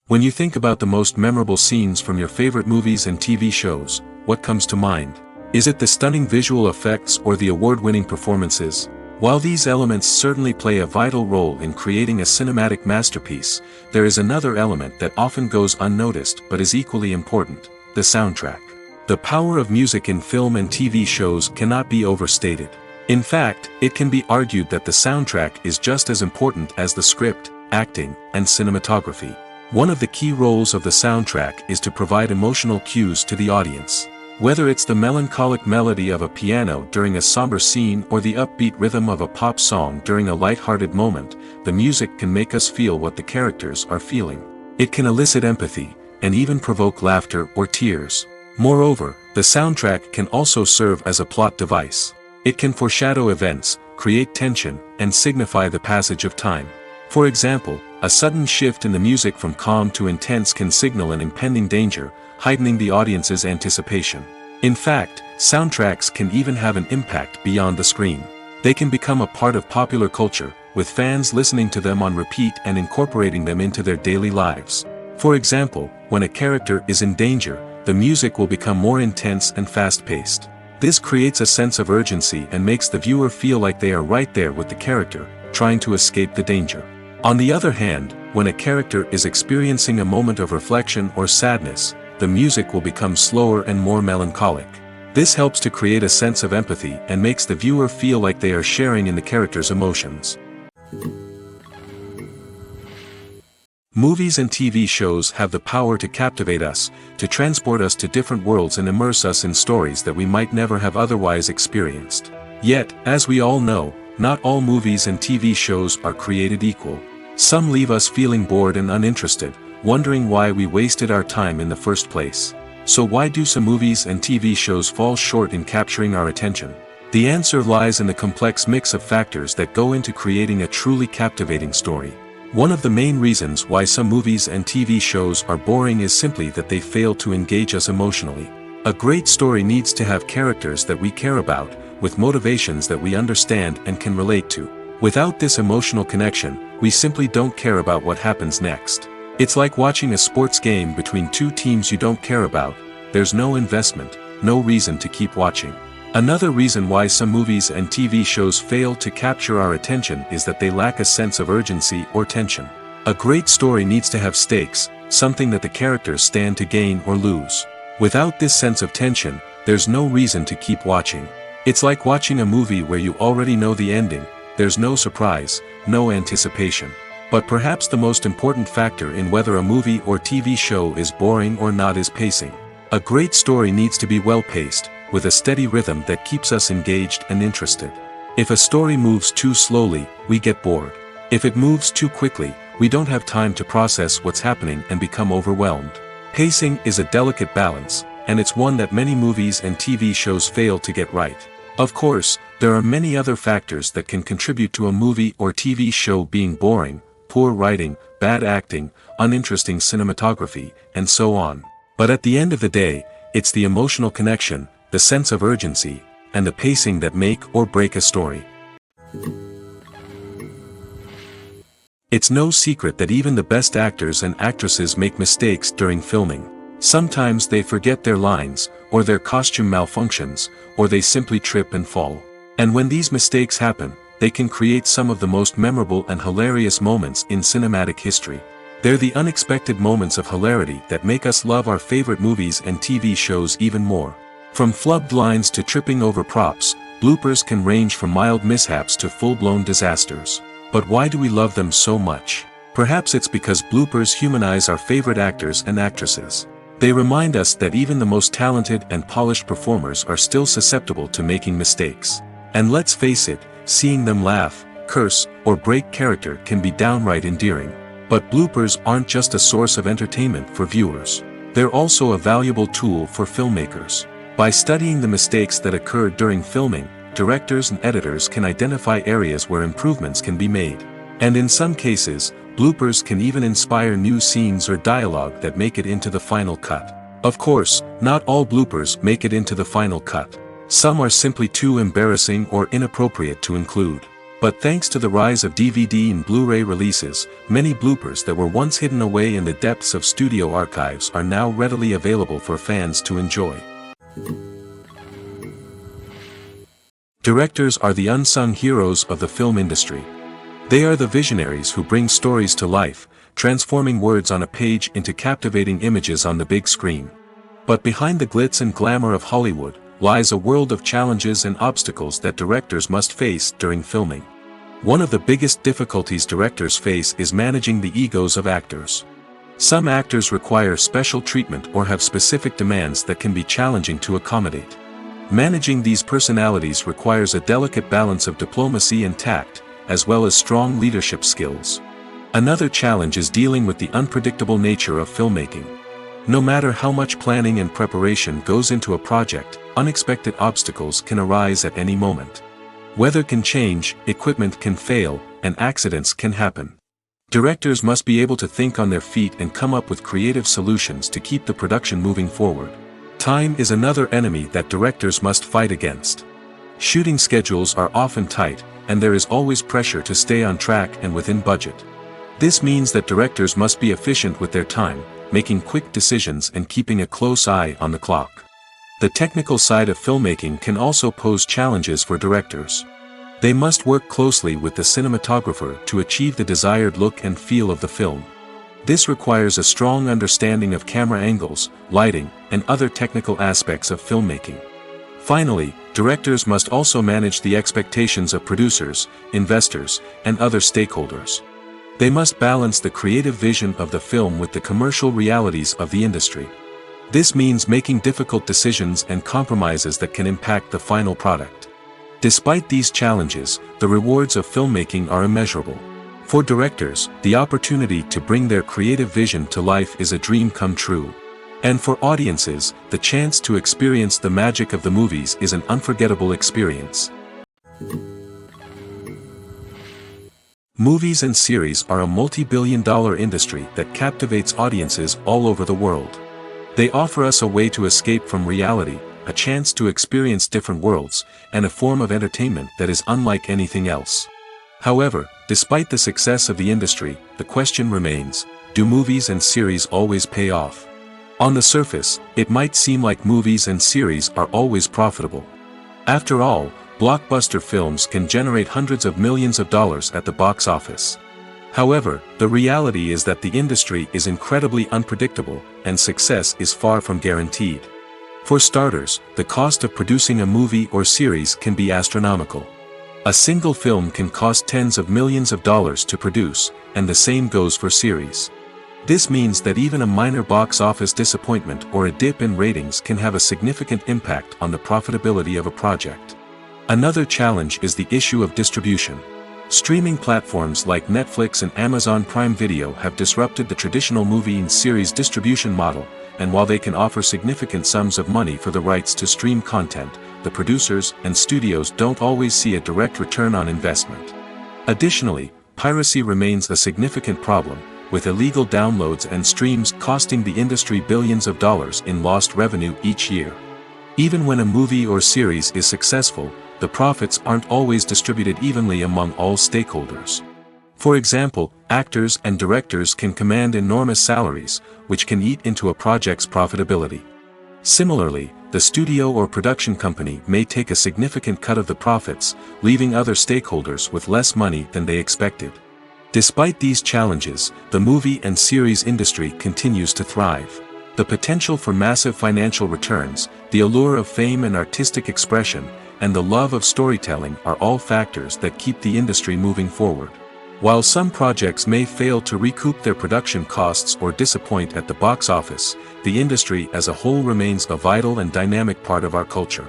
When you think about the most memorable scenes from your favorite movies and TV shows, what comes to mind? Is it the stunning visual effects or the award-winning performances? While these elements certainly play a vital role in creating a cinematic masterpiece, there is another element that often goes unnoticed but is equally important: the soundtrack. The power of music in film and TV shows cannot be overstated. In fact, it can be argued that the soundtrack is just as important as the script, acting, and cinematography. One of the key roles of the soundtrack is to provide emotional cues to the audience. Whether it's the melancholic melody of a piano during a somber scene or the upbeat rhythm of a pop song during a light-hearted moment, the music can make us feel what the characters are feeling. It can elicit empathy, and even provoke laughter or tears. Moreover, the soundtrack can also serve as a plot device. It can foreshadow events, create tension, and signify the passage of time. For example, a sudden shift in the music from calm to intense can signal an impending danger, heightening the audience's anticipation. In fact, soundtracks can even have an impact beyond the screen. They can become a part of popular culture, with fans listening to them on repeat and incorporating them into their daily lives. For example, when a character is in danger, the music will become more intense and fast-paced. This creates a sense of urgency and makes the viewer feel like they are right there with the character, trying to escape the danger. On the other hand, when a character is experiencing a moment of reflection or sadness, the music will become slower and more melancholic. This helps to create a sense of empathy and makes the viewer feel like they are sharing in the character's emotions. Movies and TV shows have the power to captivate us, to transport us to different worlds and immerse us in stories that we might never have otherwise experienced. Yet, as we all know, not all movies and TV shows are created equal. Some leave us feeling bored and uninterested, wondering why we wasted our time in the first place. So why do some movies and TV shows fall short in capturing our attention? The answer lies in the complex mix of factors that go into creating a truly captivating story. One of the main reasons why some movies and TV shows are boring is simply that they fail to engage us emotionally. A great story needs to have characters that we care about, with motivations that we understand and can relate to. Without this emotional connection, we simply don't care about what happens next. It's like watching a sports game between two teams you don't care about. There's no investment, no reason to keep watching. Another reason why some movies and TV shows fail to capture our attention is that they lack a sense of urgency or tension. A great story needs to have stakes, something that the characters stand to gain or lose. Without this sense of tension, there's no reason to keep watching. It's like watching a movie where you already know the ending. There's no surprise, no anticipation. But perhaps the most important factor in whether a movie or TV show is boring or not is pacing. A great story needs to be well-paced, with a steady rhythm that keeps us engaged and interested. If a story moves too slowly, we get bored. If it moves too quickly, we don't have time to process what's happening and become overwhelmed. Pacing is a delicate balance, and it's one that many movies and TV shows fail to get right. Of course, there are many other factors that can contribute to a movie or TV show being boring: poor writing, bad acting, uninteresting cinematography, and so on. But at the end of the day, it's the emotional connection, the sense of urgency, and the pacing that make or break a story. It's no secret that even the best actors and actresses make mistakes during filming. Sometimes they forget their lines, or their costume malfunctions, or they simply trip and fall. And when these mistakes happen, they can create some of the most memorable and hilarious moments in cinematic history. They're the unexpected moments of hilarity that make us love our favorite movies and TV shows even more. From flubbed lines to tripping over props, bloopers can range from mild mishaps to full-blown disasters. But why do we love them so much? Perhaps it's because bloopers humanize our favorite actors and actresses. They remind us that even the most talented and polished performers are still susceptible to making mistakes. And let's face it, seeing them laugh, curse, or break character can be downright endearing. But bloopers aren't just a source of entertainment for viewers. They're also a valuable tool for filmmakers. By studying the mistakes that occurred during filming, directors and editors can identify areas where improvements can be made. And in some cases, bloopers can even inspire new scenes or dialogue that make it into the final cut. Of course, not all bloopers make it into the final cut. Some are simply too embarrassing or inappropriate to include. But thanks to the rise of DVD and Blu-ray releases, many bloopers that were once hidden away in the depths of studio archives are now readily available for fans to enjoy. Directors are the unsung heroes of the film industry. They are the visionaries who bring stories to life, transforming words on a page into captivating images on the big screen. But behind the glitz and glamour of Hollywood lies a world of challenges and obstacles that directors must face during filming. One of the biggest difficulties directors face is managing the egos of actors. Some actors require special treatment or have specific demands that can be challenging to accommodate. Managing these personalities requires a delicate balance of diplomacy and tact, as well as strong leadership skills. Another challenge is dealing with the unpredictable nature of filmmaking. No matter how much planning and preparation goes into a project, unexpected obstacles can arise at any moment. Weather can change, equipment can fail, and accidents can happen. Directors must be able to think on their feet and come up with creative solutions to keep the production moving forward. Time is another enemy that directors must fight against. Shooting schedules are often tight, and there is always pressure to stay on track and within budget. This means that directors must be efficient with their time, making quick decisions and keeping a close eye on the clock. The technical side of filmmaking can also pose challenges for directors. They must work closely with the cinematographer to achieve the desired look and feel of the film. This requires a strong understanding of camera angles, lighting, and other technical aspects of filmmaking. Finally, directors must also manage the expectations of producers, investors, and other stakeholders. They must balance the creative vision of the film with the commercial realities of the industry. This means making difficult decisions and compromises that can impact the final product. Despite these challenges, the rewards of filmmaking are immeasurable. For directors, the opportunity to bring their creative vision to life is a dream come true. And for audiences, the chance to experience the magic of the movies is an unforgettable experience. Movies and series are a multi-billion-dollar industry that captivates audiences all over the world. They offer us a way to escape from reality, a chance to experience different worlds, and a form of entertainment that is unlike anything else. However, despite the success of the industry, the question remains, do movies and series always pay off? On the surface, it might seem like movies and series are always profitable. After all, blockbuster films can generate hundreds of millions of dollars at the box office. However, the reality is that the industry is incredibly unpredictable, and success is far from guaranteed. For starters, the cost of producing a movie or series can be astronomical. A single film can cost tens of millions of dollars to produce, and the same goes for series. This means that even a minor box office disappointment or a dip in ratings can have a significant impact on the profitability of a project. Another challenge is the issue of distribution. Streaming platforms like Netflix and Amazon Prime Video have disrupted the traditional movie and series distribution model, and while they can offer significant sums of money for the rights to stream content, the producers and studios don't always see a direct return on investment. Additionally, piracy remains a significant problem, with illegal downloads and streams costing the industry billions of dollars in lost revenue each year. Even when a movie or series is successful, the profits aren't always distributed evenly among all stakeholders. For example, actors and directors can command enormous salaries, which can eat into a project's profitability. Similarly, the studio or production company may take a significant cut of the profits, leaving other stakeholders with less money than they expected. Despite these challenges, the movie and series industry continues to thrive. The potential for massive financial returns, the allure of fame and artistic expression, and the love of storytelling are all factors that keep the industry moving forward. While some projects may fail to recoup their production costs or disappoint at the box office, the industry as a whole remains a vital and dynamic part of our culture.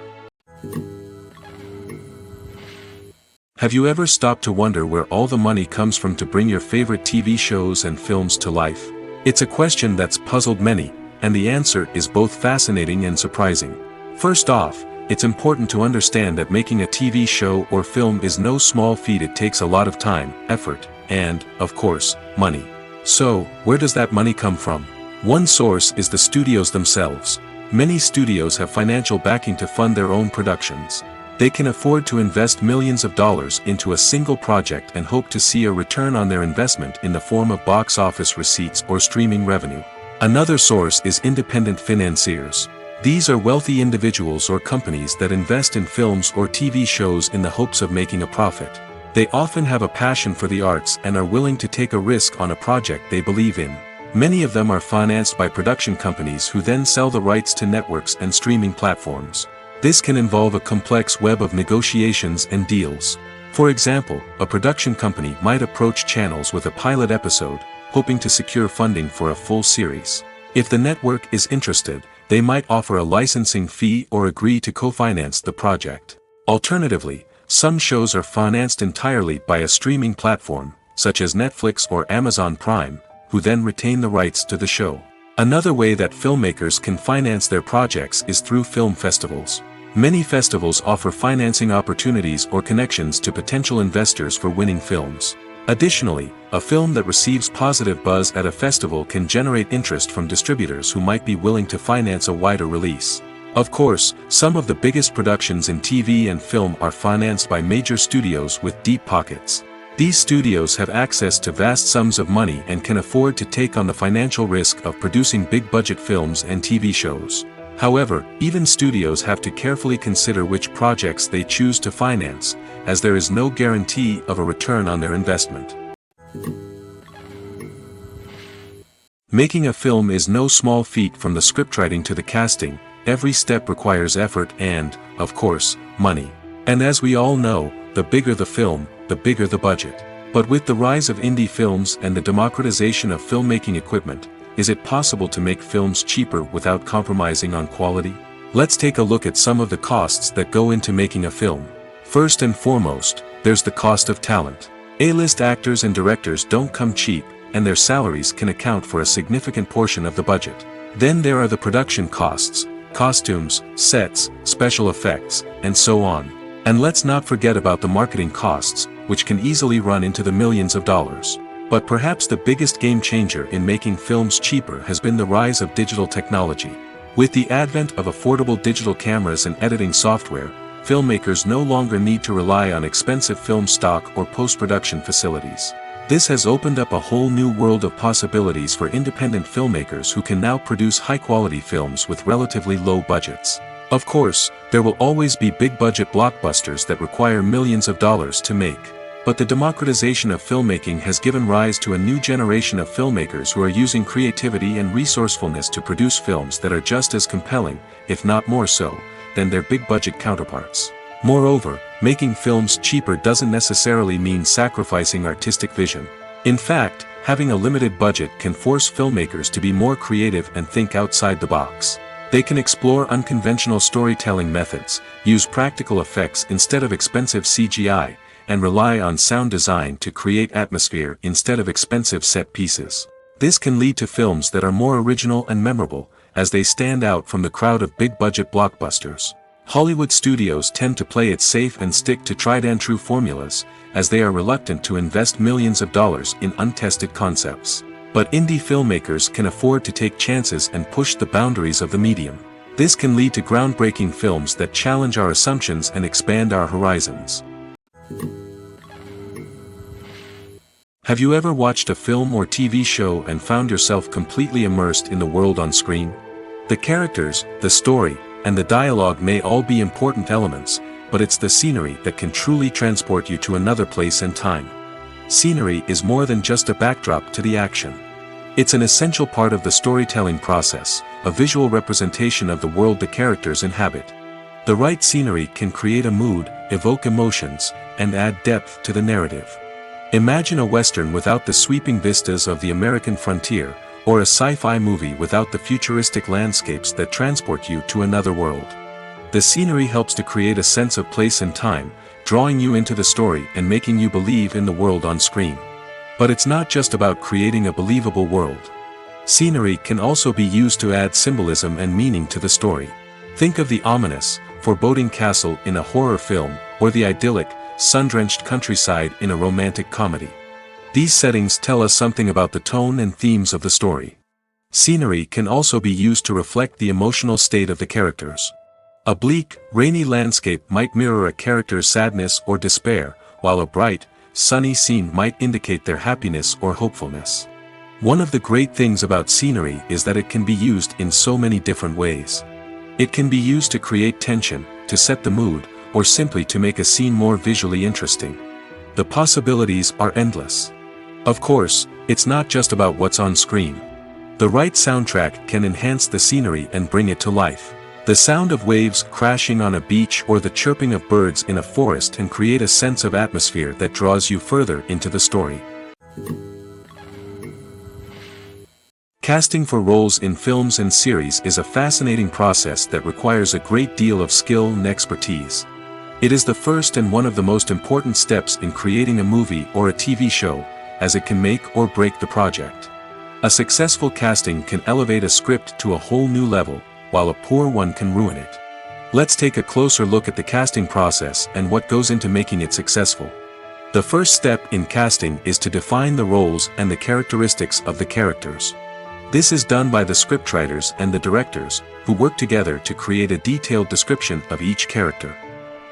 Have you ever stopped to wonder where all the money comes from to bring your favorite TV shows and films to life? It's a question that's puzzled many, and the answer is both fascinating and surprising. First off, it's important to understand that making a TV show or film is no small feat. It takes a lot of time, effort, and, of course, money. So, where does that money come from? One source is the studios themselves. Many studios have financial backing to fund their own productions. They can afford to invest millions of dollars into a single project and hope to see a return on their investment in the form of box office receipts or streaming revenue. Another source is independent financiers. These are wealthy individuals or companies that invest in films or TV shows in the hopes of making a profit. They often have a passion for the arts and are willing to take a risk on a project they believe in. Many of them are financed by production companies who then sell the rights to networks and streaming platforms. This can involve a complex web of negotiations and deals. For example, a production company might approach channels with a pilot episode, hoping to secure funding for a full series. If the network is interested, they might offer a licensing fee or agree to co-finance the project. Alternatively, some shows are financed entirely by a streaming platform, such as Netflix or Amazon Prime, who then retain the rights to the show. Another way that filmmakers can finance their projects is through film festivals. Many festivals offer financing opportunities or connections to potential investors for winning films. Additionally, a film that receives positive buzz at a festival can generate interest from distributors who might be willing to finance a wider release. Of course, some of the biggest productions in TV and film are financed by major studios with deep pockets. These studios have access to vast sums of money and can afford to take on the financial risk of producing big-budget films and TV shows. However, even studios have to carefully consider which projects they choose to finance, as there is no guarantee of a return on their investment. Making a film is no small feat. From the scriptwriting to the casting, every step requires effort and, of course, money. And as we all know, the bigger the film, the bigger the budget. But with the rise of indie films and the democratization of filmmaking equipment, is it possible to make films cheaper without compromising on quality? Let's take a look at some of the costs that go into making a film. First and foremost, there's the cost of talent. A-list actors and directors don't come cheap, and their salaries can account for a significant portion of the budget. Then there are the production costs, costumes, sets, special effects, and so on. And let's not forget about the marketing costs, which can easily run into the millions of dollars. But perhaps the biggest game changer in making films cheaper has been the rise of digital technology. With the advent of affordable digital cameras and editing software, filmmakers no longer need to rely on expensive film stock or post-production facilities. This has opened up a whole new world of possibilities for independent filmmakers who can now produce high-quality films with relatively low budgets. Of course, there will always be big-budget blockbusters that require millions of dollars to make. But the democratization of filmmaking has given rise to a new generation of filmmakers who are using creativity and resourcefulness to produce films that are just as compelling, if not more so, than their big-budget counterparts. Moreover, making films cheaper doesn't necessarily mean sacrificing artistic vision. In fact, having a limited budget can force filmmakers to be more creative and think outside the box. They can explore unconventional storytelling methods, use practical effects instead of expensive CGI, and rely on sound design to create atmosphere instead of expensive set pieces. This can lead to films that are more original and memorable, as they stand out from the crowd of big-budget blockbusters. Hollywood studios tend to play it safe and stick to tried-and-true formulas, as they are reluctant to invest millions of dollars in untested concepts. But indie filmmakers can afford to take chances and push the boundaries of the medium. This can lead to groundbreaking films that challenge our assumptions and expand our horizons. Have you ever watched a film or TV show and found yourself completely immersed in the world on screen? The characters, the story, and the dialogue may all be important elements, but it's the scenery that can truly transport you to another place and time. Scenery is more than just a backdrop to the action. It's an essential part of the storytelling process, a visual representation of the world the characters inhabit. The right scenery can create a mood, evoke emotions, and add depth to the narrative. Imagine a Western without the sweeping vistas of the American frontier, or a sci-fi movie without the futuristic landscapes that transport you to another world. The scenery helps to create a sense of place and time, drawing you into the story and making you believe in the world on screen. But it's not just about creating a believable world. Scenery can also be used to add symbolism and meaning to the story. Think of the ominous, foreboding castle in a horror film, or the idyllic, sun-drenched countryside in a romantic comedy. These settings tell us something about the tone and themes of the story. Scenery can also be used to reflect the emotional state of the characters. A bleak, rainy landscape might mirror a character's sadness or despair, while a bright, sunny scene might indicate their happiness or hopefulness. One of the great things about scenery is that it can be used in so many different ways. It can be used to create tension, to set the mood, or simply to make a scene more visually interesting. The possibilities are endless. Of course, it's not just about what's on screen. The right soundtrack can enhance the scenery and bring it to life. The sound of waves crashing on a beach or the chirping of birds in a forest can create a sense of atmosphere that draws you further into the story. Casting for roles in films and series is a fascinating process that requires a great deal of skill and expertise. It is the first and one of the most important steps in creating a movie or a TV show, as it can make or break the project. A successful casting can elevate a script to a whole new level, while a poor one can ruin it. Let's take a closer look at the casting process and what goes into making it successful. The first step in casting is to define the roles and the characteristics of the characters. This is done by the scriptwriters and the directors, who work together to create a detailed description of each character.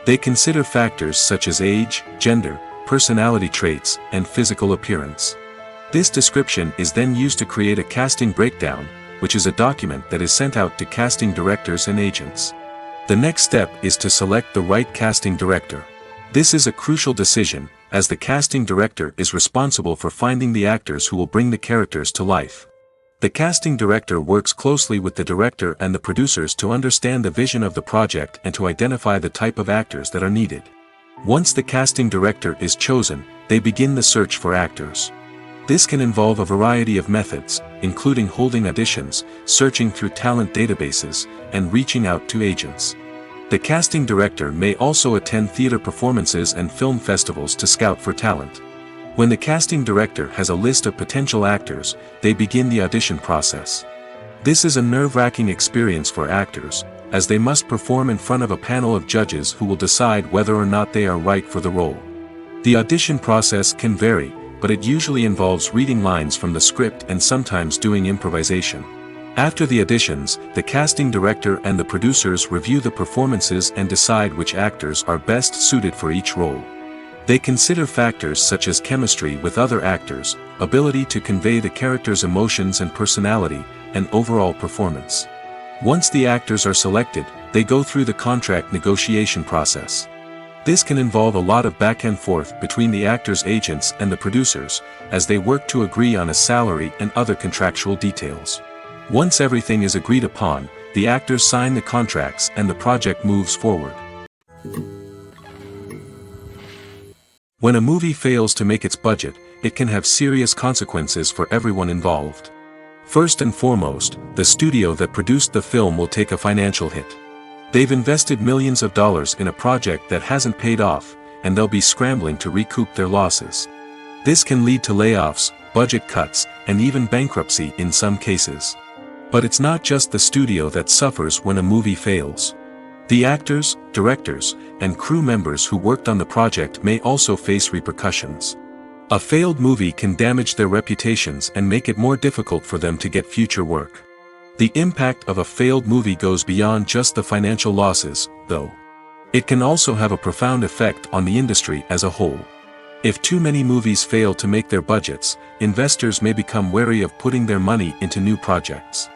They consider factors such as age, gender, personality traits, and physical appearance. This description is then used to create a casting breakdown, which is a document that is sent out to casting directors and agents. The next step is to select the right casting director. This is a crucial decision, as the casting director is responsible for finding the actors who will bring the characters to life. The casting director works closely with the director and the producers to understand the vision of the project and to identify the type of actors that are needed. Once the casting director is chosen, they begin the search for actors. This can involve a variety of methods, including holding auditions, searching through talent databases, and reaching out to agents. The casting director may also attend theater performances and film festivals to scout for talent. When the casting director has a list of potential actors, they begin the audition process. This is a nerve-wracking experience for actors, as they must perform in front of a panel of judges who will decide whether or not they are right for the role. The audition process can vary, but it usually involves reading lines from the script and sometimes doing improvisation. After the auditions, the casting director and the producers review the performances and decide which actors are best suited for each role. They consider factors such as chemistry with other actors, ability to convey the character's emotions and personality, and overall performance. Once the actors are selected, they go through the contract negotiation process. This can involve a lot of back and forth between the actors' agents and the producers, as they work to agree on a salary and other contractual details. Once everything is agreed upon, the actors sign the contracts and the project moves forward. When a movie fails to make its budget, it can have serious consequences for everyone involved. First and foremost, the studio that produced the film will take a financial hit. They've invested millions of dollars in a project that hasn't paid off, and they'll be scrambling to recoup their losses. This can lead to layoffs, budget cuts, and even bankruptcy in some cases. But it's not just the studio that suffers when a movie fails. The actors, directors, and crew members who worked on the project may also face repercussions. A failed movie can damage their reputations and make it more difficult for them to get future work. The impact of a failed movie goes beyond just the financial losses, though. It can also have a profound effect on the industry as a whole. If too many movies fail to make their budgets, investors may become wary of putting their money into new projects.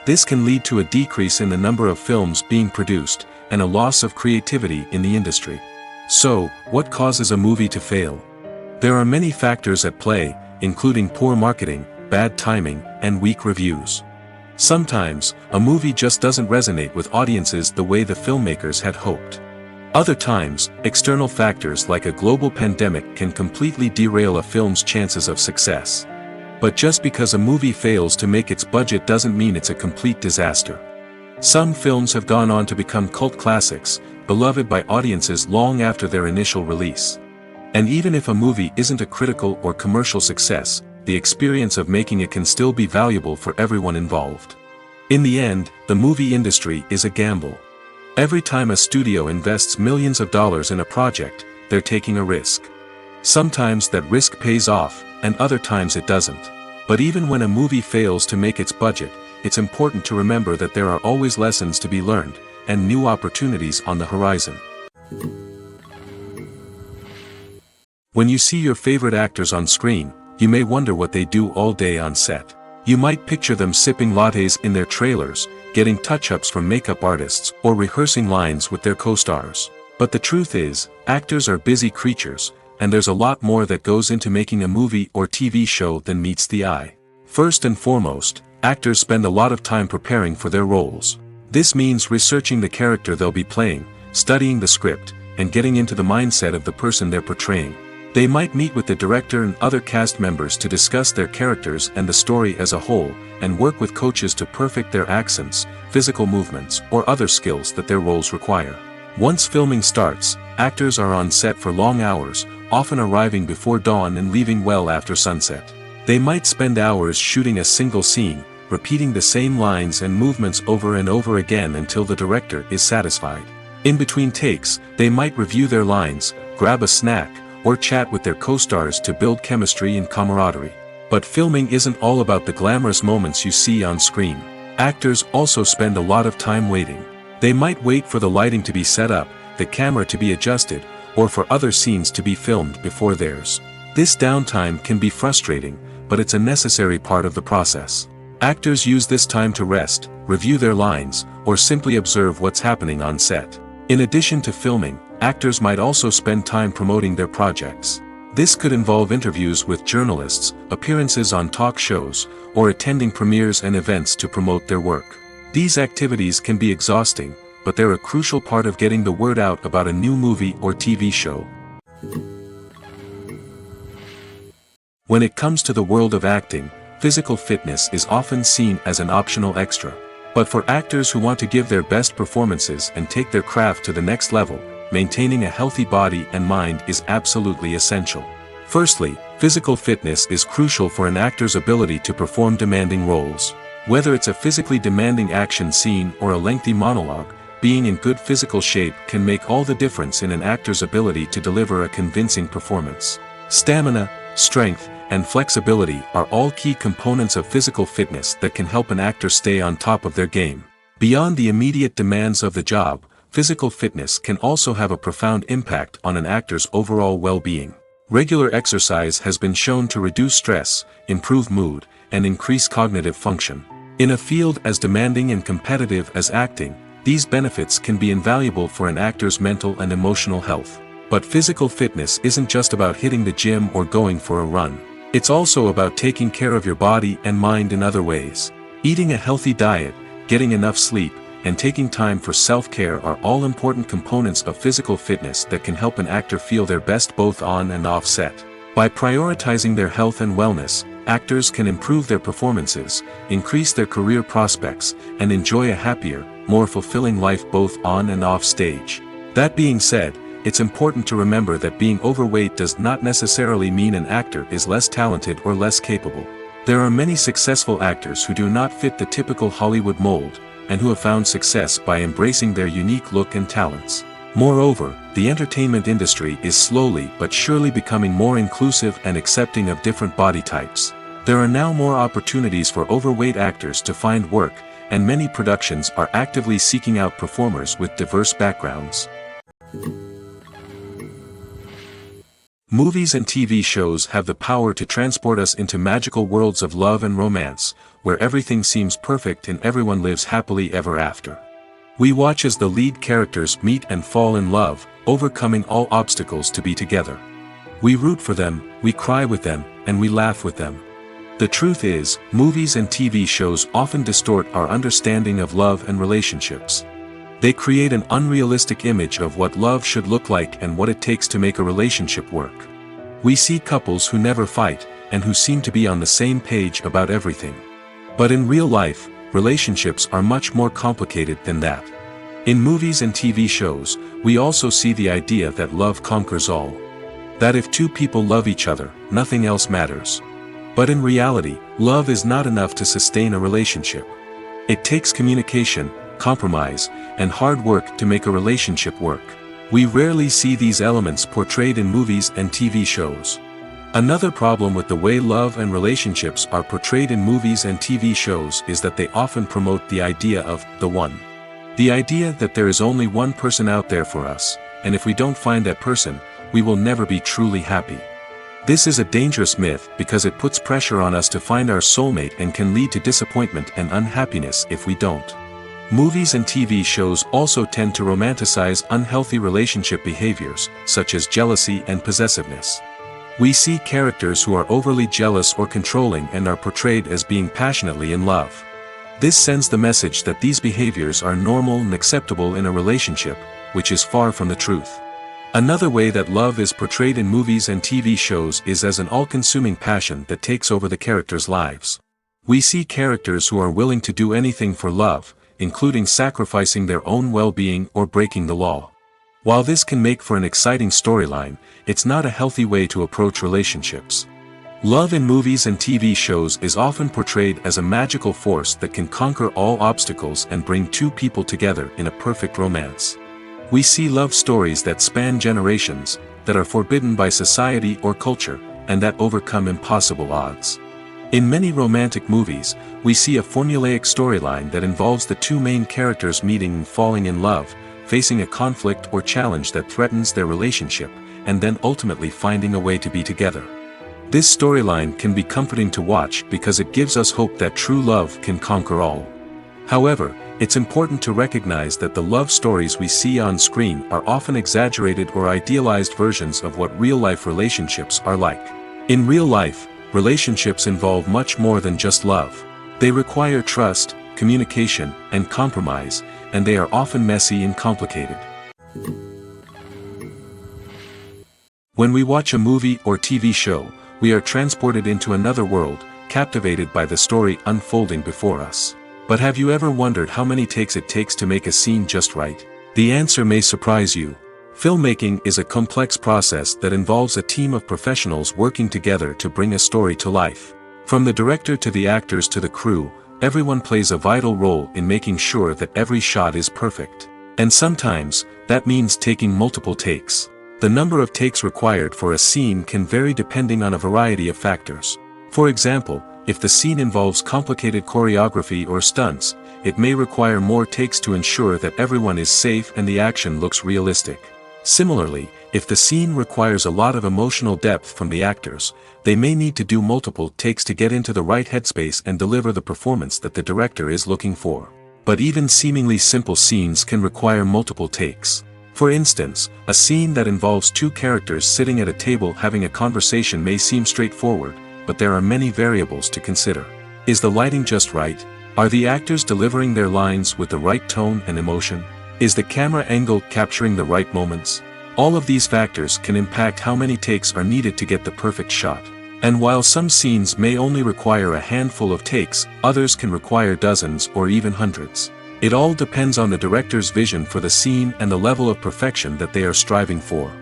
This can lead to a decrease in the number of films being produced, and a loss of creativity in the industry. So, what causes a movie to fail? There are many factors at play, including poor marketing, bad timing, and weak reviews. Sometimes, a movie just doesn't resonate with audiences the way the filmmakers had hoped. Other times, external factors like a global pandemic can completely derail a film's chances of success. But just because a movie fails to make its budget doesn't mean it's a complete disaster. Some films have gone on to become cult classics, beloved by audiences long after their initial release. And even if a movie isn't a critical or commercial success, the experience of making it can still be valuable for everyone involved. In the end, the movie industry is a gamble. Every time a studio invests millions of dollars in a project, they're taking a risk. Sometimes that risk pays off, and other times it doesn't. But even when a movie fails to make its budget, it's important to remember that there are always lessons to be learned, and new opportunities on the horizon. When you see your favorite actors on screen, you may wonder what they do all day on set. You might picture them sipping lattes in their trailers, getting touch-ups from makeup artists, or rehearsing lines with their co-stars. But the truth is, actors are busy creatures, and there's a lot more that goes into making a movie or TV show than meets the eye. First and foremost, actors spend a lot of time preparing for their roles. This means researching the character they'll be playing, studying the script, and getting into the mindset of the person they're portraying. They might meet with the director and other cast members to discuss their characters and the story as a whole, and work with coaches to perfect their accents, physical movements, or other skills that their roles require. Once filming starts, actors are on set for long hours, often arriving before dawn and leaving well after sunset. They might spend hours shooting a single scene, repeating the same lines and movements over and over again until the director is satisfied. In between takes, they might review their lines, grab a snack, or chat with their co-stars to build chemistry and camaraderie. But filming isn't all about the glamorous moments you see on screen. Actors also spend a lot of time waiting. They might wait for the lighting to be set up, the camera to be adjusted, or for other scenes to be filmed before theirs. This downtime can be frustrating, but it's a necessary part of the process. Actors use this time to rest, review their lines, or simply observe what's happening on set. In addition to filming, actors might also spend time promoting their projects. This could involve interviews with journalists, appearances on talk shows, or attending premieres and events to promote their work. These activities can be exhausting, but they're a crucial part of getting the word out about a new movie or TV show. When it comes to the world of acting, physical fitness is often seen as an optional extra. But for actors who want to give their best performances and take their craft to the next level, maintaining a healthy body and mind is absolutely essential. Firstly, physical fitness is crucial for an actor's ability to perform demanding roles. Whether it's a physically demanding action scene or a lengthy monologue, being in good physical shape can make all the difference in an actor's ability to deliver a convincing performance. Stamina, strength, and flexibility are all key components of physical fitness that can help an actor stay on top of their game. Beyond the immediate demands of the job, physical fitness can also have a profound impact on an actor's overall well-being. Regular exercise has been shown to reduce stress, improve mood, and increase cognitive function. In a field as demanding and competitive as acting, these benefits can be invaluable for an actor's mental and emotional health. But physical fitness isn't just about hitting the gym or going for a run. It's also about taking care of your body and mind in other ways. Eating a healthy diet, getting enough sleep, and taking time for self-care are all important components of physical fitness that can help an actor feel their best both on and off set. By prioritizing their health and wellness, actors can improve their performances, increase their career prospects, and enjoy a happier, more fulfilling life both on and off stage. That being said, it's important to remember that being overweight does not necessarily mean an actor is less talented or less capable. There are many successful actors who do not fit the typical Hollywood mold, and who have found success by embracing their unique look and talents. Moreover, the entertainment industry is slowly but surely becoming more inclusive and accepting of different body types. There are now more opportunities for overweight actors to find work, and many productions are actively seeking out performers with diverse backgrounds. Movies and TV shows have the power to transport us into magical worlds of love and romance, where everything seems perfect and everyone lives happily ever after. We watch as the lead characters meet and fall in love, overcoming all obstacles to be together. We root for them, we cry with them, and we laugh with them. The truth is, movies and TV shows often distort our understanding of love and relationships. They create an unrealistic image of what love should look like and what it takes to make a relationship work. We see couples who never fight, and who seem to be on the same page about everything. But in real life, relationships are much more complicated than that. In movies and TV shows, we also see the idea that love conquers all. That if two people love each other, nothing else matters. But in reality, love is not enough to sustain a relationship. It takes communication, compromise, and hard work to make a relationship work. We rarely see these elements portrayed in movies and TV shows. Another problem with the way love and relationships are portrayed in movies and TV shows is that they often promote the idea of the one. The idea that there is only one person out there for us, and if we don't find that person, we will never be truly happy. This is a dangerous myth because it puts pressure on us to find our soulmate and can lead to disappointment and unhappiness if we don't. Movies and TV shows also tend to romanticize unhealthy relationship behaviors, such as jealousy and possessiveness. We see characters who are overly jealous or controlling and are portrayed as being passionately in love. This sends the message that these behaviors are normal and acceptable in a relationship, which is far from the truth. Another way that love is portrayed in movies and TV shows is as an all-consuming passion that takes over the characters' lives. We see characters who are willing to do anything for love, including sacrificing their own well-being or breaking the law. While this can make for an exciting storyline, it's not a healthy way to approach relationships. Love in movies and TV shows is often portrayed as a magical force that can conquer all obstacles and bring two people together in a perfect romance. We see love stories that span generations, that are forbidden by society or culture, and that overcome impossible odds. In many romantic movies, we see a formulaic storyline that involves the two main characters meeting and falling in love, facing a conflict or challenge that threatens their relationship, and then ultimately finding a way to be together. This storyline can be comforting to watch because it gives us hope that true love can conquer all. However, it's important to recognize that the love stories we see on screen are often exaggerated or idealized versions of what real-life relationships are like. In real life, relationships involve much more than just love. They require trust, communication, and compromise, and they are often messy and complicated. When we watch a movie or TV show, we are transported into another world, captivated by the story unfolding before us. But have you ever wondered how many takes it takes to make a scene just right? The answer may surprise you. Filmmaking is a complex process that involves a team of professionals working together to bring a story to life. From the director to the actors to the crew, everyone plays a vital role in making sure that every shot is perfect. And sometimes, that means taking multiple takes. The number of takes required for a scene can vary depending on a variety of factors. For example, if the scene involves complicated choreography or stunts, it may require more takes to ensure that everyone is safe and the action looks realistic. Similarly, if the scene requires a lot of emotional depth from the actors, they may need to do multiple takes to get into the right headspace and deliver the performance that the director is looking for. But even seemingly simple scenes can require multiple takes. For instance, a scene that involves two characters sitting at a table having a conversation may seem straightforward, but there are many variables to consider. Is the lighting just right? Are the actors delivering their lines with the right tone and emotion? Is the camera angle capturing the right moments? All of these factors can impact how many takes are needed to get the perfect shot. And while some scenes may only require a handful of takes, others can require dozens or even hundreds. It all depends on the director's vision for the scene and the level of perfection that they are striving for.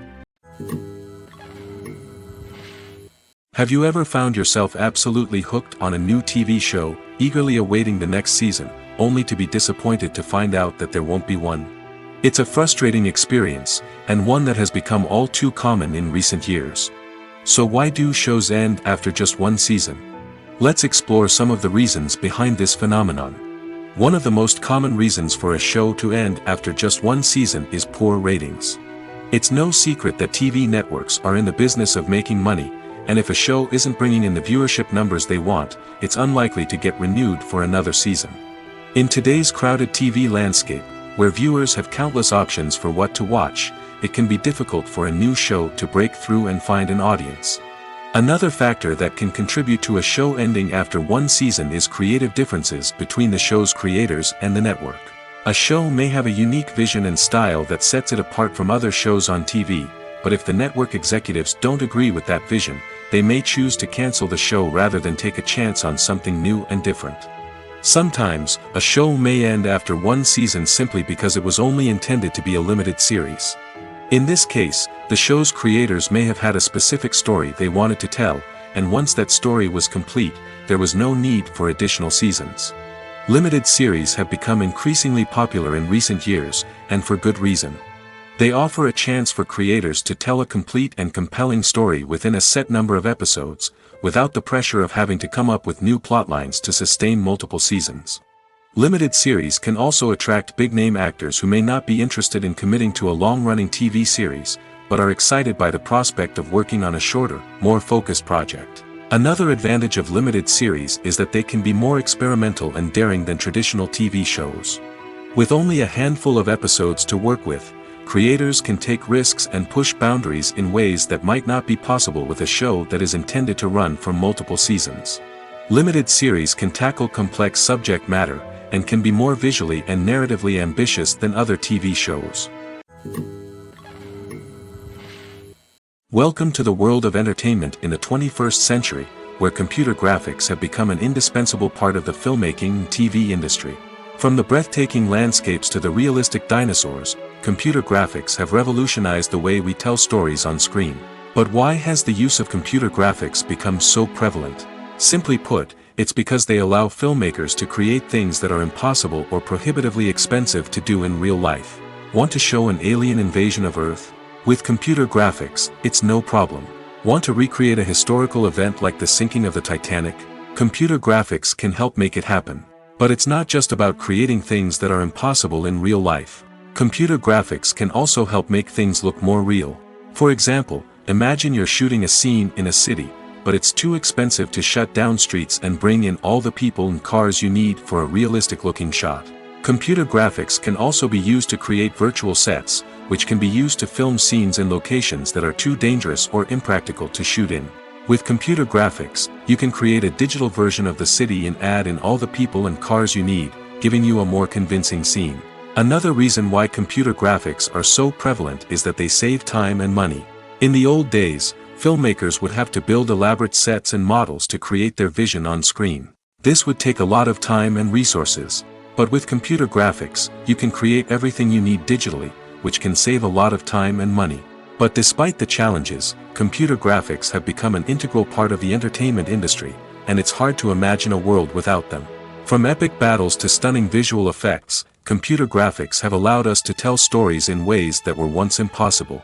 Have you ever found yourself absolutely hooked on a new TV show, eagerly awaiting the next season, only to be disappointed to find out that there won't be one? It's a frustrating experience, and one that has become all too common in recent years. So why do shows end after just one season? Let's explore some of the reasons behind this phenomenon. One of the most common reasons for a show to end after just one season is poor ratings. It's no secret that TV networks are in the business of making money, and if a show isn't bringing in the viewership numbers they want, it's unlikely to get renewed for another season. In today's crowded TV landscape, where viewers have countless options for what to watch, it can be difficult for a new show to break through and find an audience. Another factor that can contribute to a show ending after one season is creative differences between the show's creators and the network. A show may have a unique vision and style that sets it apart from other shows on TV, but if the network executives don't agree with that vision, they may choose to cancel the show rather than take a chance on something new and different. Sometimes, a show may end after one season simply because it was only intended to be a limited series. In this case, the show's creators may have had a specific story they wanted to tell, and once that story was complete, there was no need for additional seasons. Limited series have become increasingly popular in recent years, and for good reason. They offer a chance for creators to tell a complete and compelling story within a set number of episodes, without the pressure of having to come up with new plotlines to sustain multiple seasons. Limited series can also attract big-name actors who may not be interested in committing to a long-running TV series, but are excited by the prospect of working on a shorter, more focused project. Another advantage of limited series is that they can be more experimental and daring than traditional TV shows. With only a handful of episodes to work with, creators can take risks and push boundaries in ways that might not be possible with a show that is intended to run for multiple seasons. Limited series can tackle complex subject matter, and can be more visually and narratively ambitious than other TV shows. Welcome to the world of entertainment in the 21st century, where computer graphics have become an indispensable part of the filmmaking and TV industry. From the breathtaking landscapes to the realistic dinosaurs, computer graphics have revolutionized the way we tell stories on screen. But why has the use of computer graphics become so prevalent? Simply put, it's because they allow filmmakers to create things that are impossible or prohibitively expensive to do in real life. Want to show an alien invasion of Earth? With computer graphics, it's no problem. Want to recreate a historical event like the sinking of the Titanic? Computer graphics can help make it happen. But it's not just about creating things that are impossible in real life. Computer graphics can also help make things look more real. For example, imagine you're shooting a scene in a city, but it's too expensive to shut down streets and bring in all the people and cars you need for a realistic-looking shot. Computer graphics can also be used to create virtual sets, which can be used to film scenes in locations that are too dangerous or impractical to shoot in. With computer graphics, you can create a digital version of the city and add in all the people and cars you need, giving you a more convincing scene. Another reason why computer graphics are so prevalent is that they save time and money. In the old days, filmmakers would have to build elaborate sets and models to create their vision on screen. This would take a lot of time and resources. But with computer graphics, you can create everything you need digitally, which can save a lot of time and money. But despite the challenges, computer graphics have become an integral part of the entertainment industry, and it's hard to imagine a world without them. From epic battles to stunning visual effects, computer graphics have allowed us to tell stories in ways that were once impossible.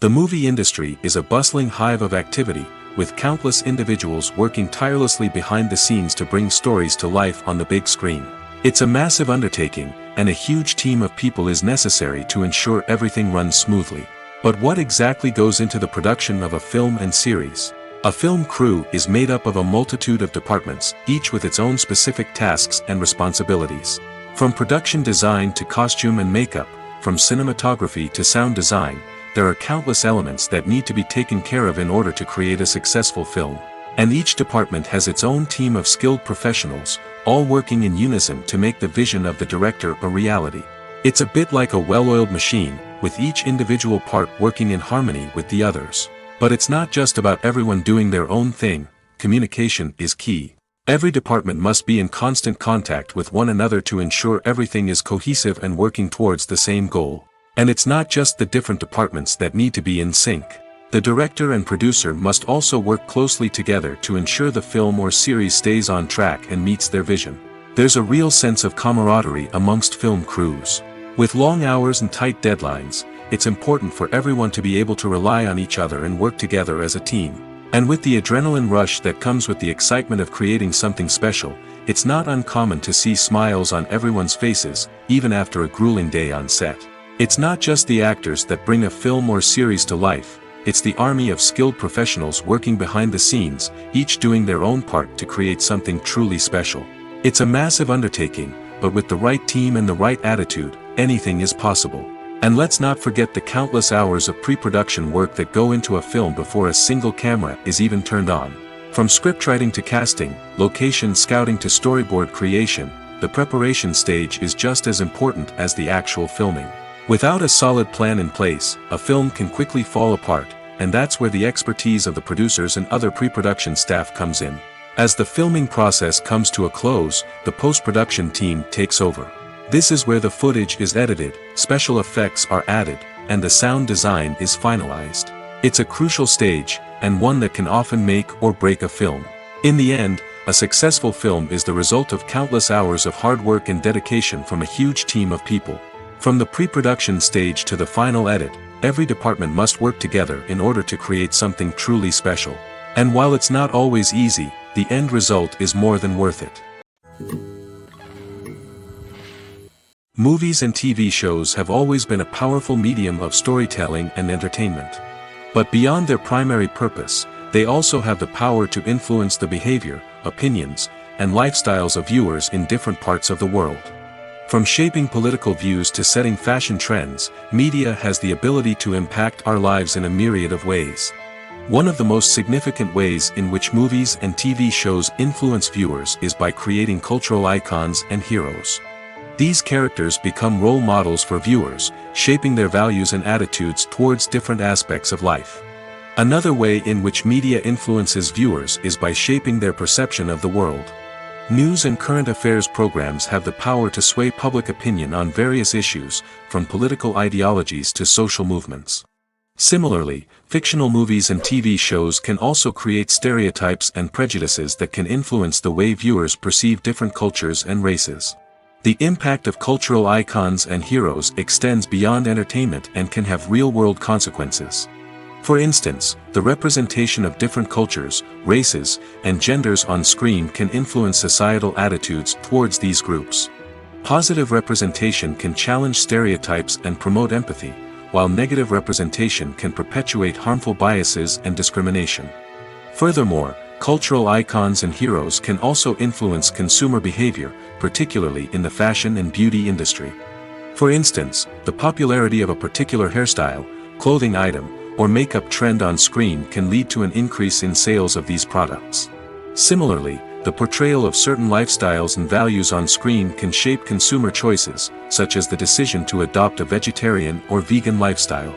The movie industry is a bustling hive of activity, with countless individuals working tirelessly behind the scenes to bring stories to life on the big screen. It's a massive undertaking, and a huge team of people is necessary to ensure everything runs smoothly. But what exactly goes into the production of a film and series? A film crew is made up of a multitude of departments, each with its own specific tasks and responsibilities. From production design to costume and makeup, from cinematography to sound design, there are countless elements that need to be taken care of in order to create a successful film. And each department has its own team of skilled professionals, all working in unison to make the vision of the director a reality. It's a bit like a well-oiled machine, with each individual part working in harmony with the others. But it's not just about everyone doing their own thing. Communication is key. Every department must be in constant contact with one another to ensure everything is cohesive and working towards the same goal. And it's not just the different departments that need to be in sync. The director and producer must also work closely together to ensure the film or series stays on track and meets their vision. There's a real sense of camaraderie amongst film crews. With long hours and tight deadlines, it's important for everyone to be able to rely on each other and work together as a team. And with the adrenaline rush that comes with the excitement of creating something special, it's not uncommon to see smiles on everyone's faces, even after a grueling day on set. It's not just the actors that bring a film or series to life. It's the army of skilled professionals working behind the scenes, each doing their own part to create something truly special. It's a massive undertaking, but with the right team and the right attitude, anything is possible. And let's not forget the countless hours of pre-production work that go into a film before a single camera is even turned on. From scriptwriting to casting, location scouting to storyboard creation, the preparation stage is just as important as the actual filming. Without a solid plan in place, a film can quickly fall apart, and that's where the expertise of the producers and other pre-production staff comes in. As the filming process comes to a close, the post-production team takes over. This is where the footage is edited, special effects are added, and the sound design is finalized. It's a crucial stage, and one that can often make or break a film. In the end, a successful film is the result of countless hours of hard work and dedication from a huge team of people. From the pre-production stage to the final edit, every department must work together in order to create something truly special. And while it's not always easy, the end result is more than worth it. Movies and TV shows have always been a powerful medium of storytelling and entertainment. But beyond their primary purpose, they also have the power to influence the behavior, opinions, and lifestyles of viewers in different parts of the world. From shaping political views to setting fashion trends, media has the ability to impact our lives in a myriad of ways. One of the most significant ways in which movies and TV shows influence viewers is by creating cultural icons and heroes. These characters become role models for viewers, shaping their values and attitudes towards different aspects of life. Another way in which media influences viewers is by shaping their perception of the world. News and current affairs programs have the power to sway public opinion on various issues, from political ideologies to social movements. Similarly, fictional movies and TV shows can also create stereotypes and prejudices that can influence the way viewers perceive different cultures and races. The impact of cultural icons and heroes extends beyond entertainment and can have real-world consequences. For instance, the representation of different cultures, races, and genders on screen can influence societal attitudes towards these groups. Positive representation can challenge stereotypes and promote empathy, while negative representation can perpetuate harmful biases and discrimination. Furthermore, cultural icons and heroes can also influence consumer behavior, particularly in the fashion and beauty industry. For instance, the popularity of a particular hairstyle, clothing item, or makeup trend on screen can lead to an increase in sales of these products. Similarly, the portrayal of certain lifestyles and values on screen can shape consumer choices, such as the decision to adopt a vegetarian or vegan lifestyle.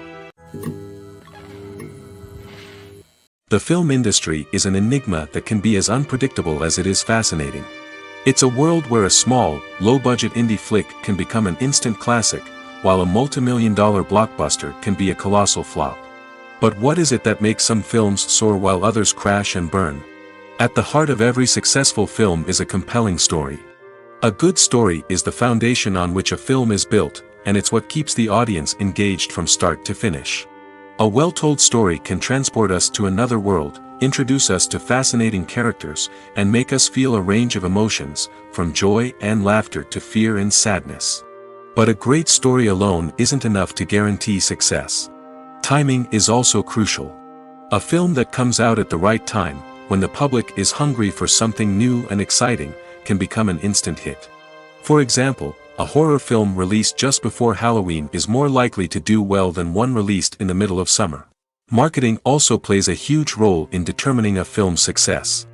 The film industry is an enigma that can be as unpredictable as it is fascinating. It's a world where a small, low-budget indie flick can become an instant classic, while a multi-million-dollar blockbuster can be a colossal flop. But what is it that makes some films soar while others crash and burn? At the heart of every successful film is a compelling story. A good story is the foundation on which a film is built, and it's what keeps the audience engaged from start to finish. A well-told story can transport us to another world, introduce us to fascinating characters, and make us feel a range of emotions, from joy and laughter to fear and sadness. But a great story alone isn't enough to guarantee success. Timing is also crucial. A film that comes out at the right time, when the public is hungry for something new and exciting, can become an instant hit. For example, a horror film released just before Halloween is more likely to do well than one released in the middle of summer. Marketing also plays a huge role in determining a film's success.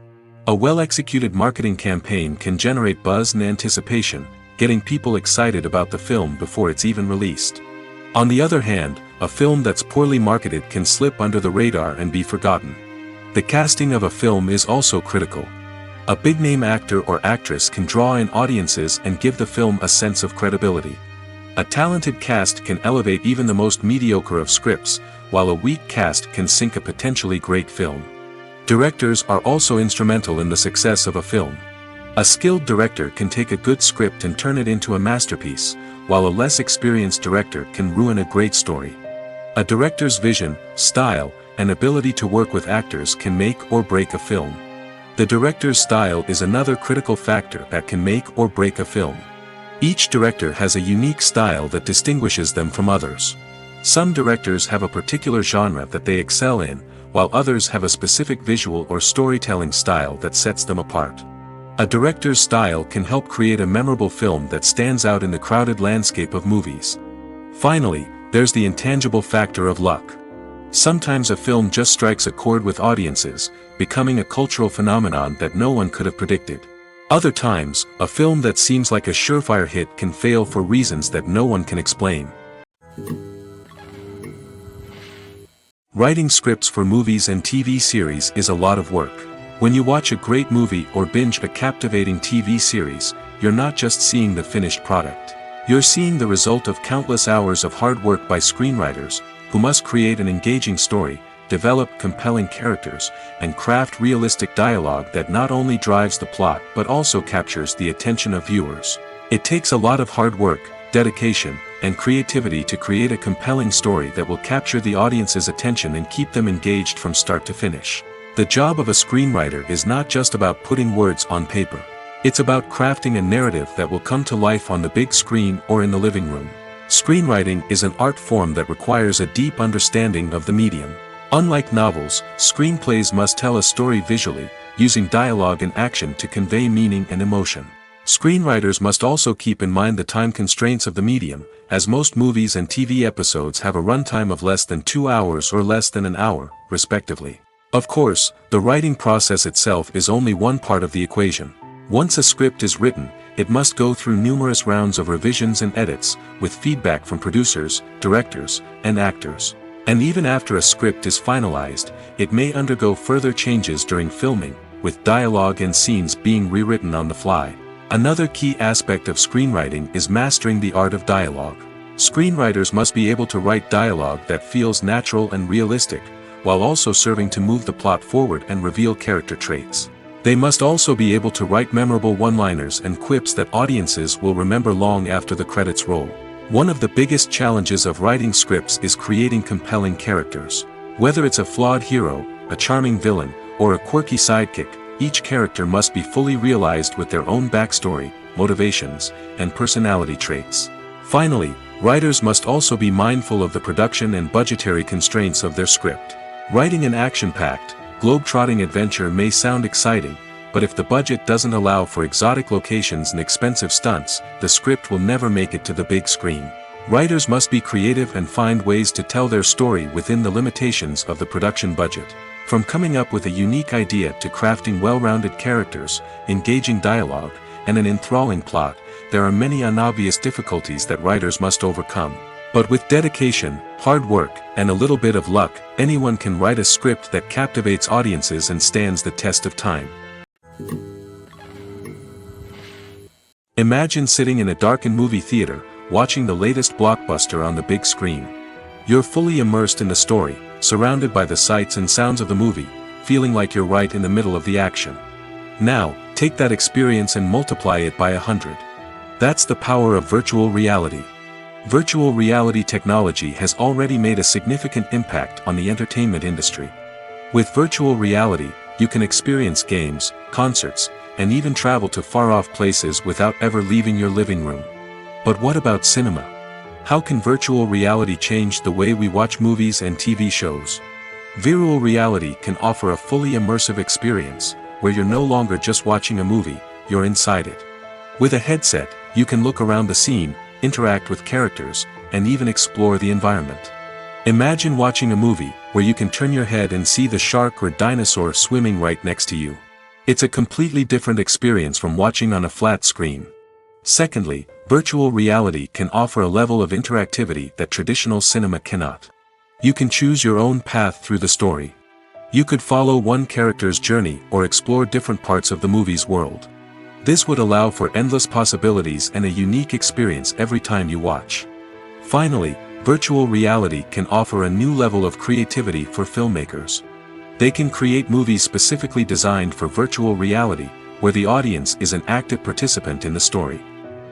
A well-executed marketing campaign can generate buzz and anticipation, getting people excited about the film before it's even released. On the other hand, a film that's poorly marketed can slip under the radar and be forgotten. The casting of a film is also critical. A big-name actor or actress can draw in audiences and give the film a sense of credibility. A talented cast can elevate even the most mediocre of scripts, while a weak cast can sink a potentially great film. Directors are also instrumental in the success of a film. A skilled director can take a good script and turn it into a masterpiece, while a less experienced director can ruin a great story. A director's vision, style, and ability to work with actors can make or break a film. The director's style is another critical factor that can make or break a film. Each director has a unique style that distinguishes them from others. Some directors have a particular genre that they excel in, while others have a specific visual or storytelling style that sets them apart. A director's style can help create a memorable film that stands out in the crowded landscape of movies. Finally, there's the intangible factor of luck. Sometimes a film just strikes a chord with audiences, becoming a cultural phenomenon that no one could have predicted. Other times, a film that seems like a surefire hit can fail for reasons that no one can explain. Writing scripts for movies and TV series is a lot of work. When you watch a great movie or binge a captivating TV series, you're not just seeing the finished product. You're seeing the result of countless hours of hard work by screenwriters, who must create an engaging story, develop compelling characters, and craft realistic dialogue that not only drives the plot but also captures the attention of viewers. It takes a lot of hard work, dedication, and creativity to create a compelling story that will capture the audience's attention and keep them engaged from start to finish. The job of a screenwriter is not just about putting words on paper. It's about crafting a narrative that will come to life on the big screen or in the living room. Screenwriting is an art form that requires a deep understanding of the medium. Unlike novels, screenplays must tell a story visually, using dialogue and action to convey meaning and emotion. Screenwriters must also keep in mind the time constraints of the medium, as most movies and TV episodes have a runtime of less than 2 hours or less than an hour, respectively. Of course, the writing process itself is only one part of the equation. Once a script is written, it must go through numerous rounds of revisions and edits, with feedback from producers, directors, and actors. And even after a script is finalized, it may undergo further changes during filming, with dialogue and scenes being rewritten on the fly. Another key aspect of screenwriting is mastering the art of dialogue. Screenwriters must be able to write dialogue that feels natural and realistic, while also serving to move the plot forward and reveal character traits. They must also be able to write memorable one-liners and quips that audiences will remember long after the credits roll. One of the biggest challenges of writing scripts is creating compelling characters. Whether it's a flawed hero, a charming villain, or a quirky sidekick, each character must be fully realized with their own backstory, motivations, and personality traits. Finally, Writers must also be mindful of the production and budgetary constraints of their script. Writing an action-packed, globe-trotting adventure may sound exciting, but if the budget doesn't allow for exotic locations and expensive stunts, the script will never make it to the big screen. Writers must be creative and find ways to tell their story within the limitations of the production budget. From coming up with a unique idea to crafting well-rounded characters, engaging dialogue, and an enthralling plot, there are many unobvious difficulties that writers must overcome. But with dedication, hard work, and a little bit of luck, anyone can write a script that captivates audiences and stands the test of time. Imagine sitting in a darkened movie theater, watching the latest blockbuster on the big screen. You're fully immersed in the story, surrounded by the sights and sounds of the movie, feeling like you're right in the middle of the action. Now, take that experience and multiply it by 100. That's the power of virtual reality. Virtual reality technology has already made a significant impact on the entertainment industry. With virtual reality, you can experience games, concerts, and even travel to far-off places without ever leaving your living room. But what about cinema? How can virtual reality change the way we watch movies and TV shows? Virtual reality can offer a fully immersive experience, where you're no longer just watching a movie, you're inside it. With a headset, you can look around the scene, interact with characters, and even explore the environment. Imagine watching a movie where you can turn your head and see the shark or dinosaur swimming right next to you. It's a completely different experience from watching on a flat screen. Secondly, virtual reality can offer a level of interactivity that traditional cinema cannot. You can choose your own path through the story. You could follow one character's journey or explore different parts of the movie's world. This would allow for endless possibilities and a unique experience every time you watch. Finally, virtual reality can offer a new level of creativity for filmmakers. They can create movies specifically designed for virtual reality, where the audience is an active participant in the story.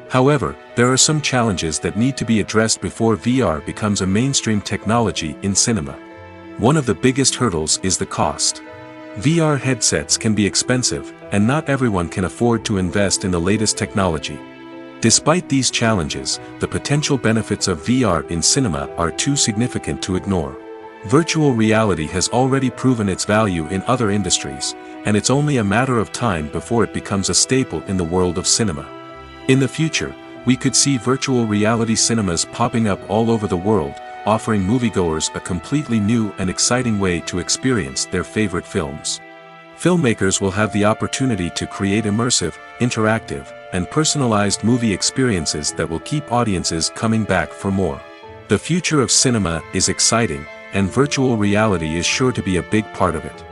However, there are some challenges that need to be addressed before VR becomes a mainstream technology in cinema. One of the biggest hurdles is the cost. VR headsets can be expensive, and not everyone can afford to invest in the latest technology. Despite these challenges, the potential benefits of VR in cinema are too significant to ignore. Virtual reality has already proven its value in other industries, and it's only a matter of time before it becomes a staple in the world of cinema. In the future, we could see virtual reality cinemas popping up all over the world, offering moviegoers a completely new and exciting way to experience their favorite films. Filmmakers will have the opportunity to create immersive, interactive, and personalized movie experiences that will keep audiences coming back for more. The future of cinema is exciting, and virtual reality is sure to be a big part of it.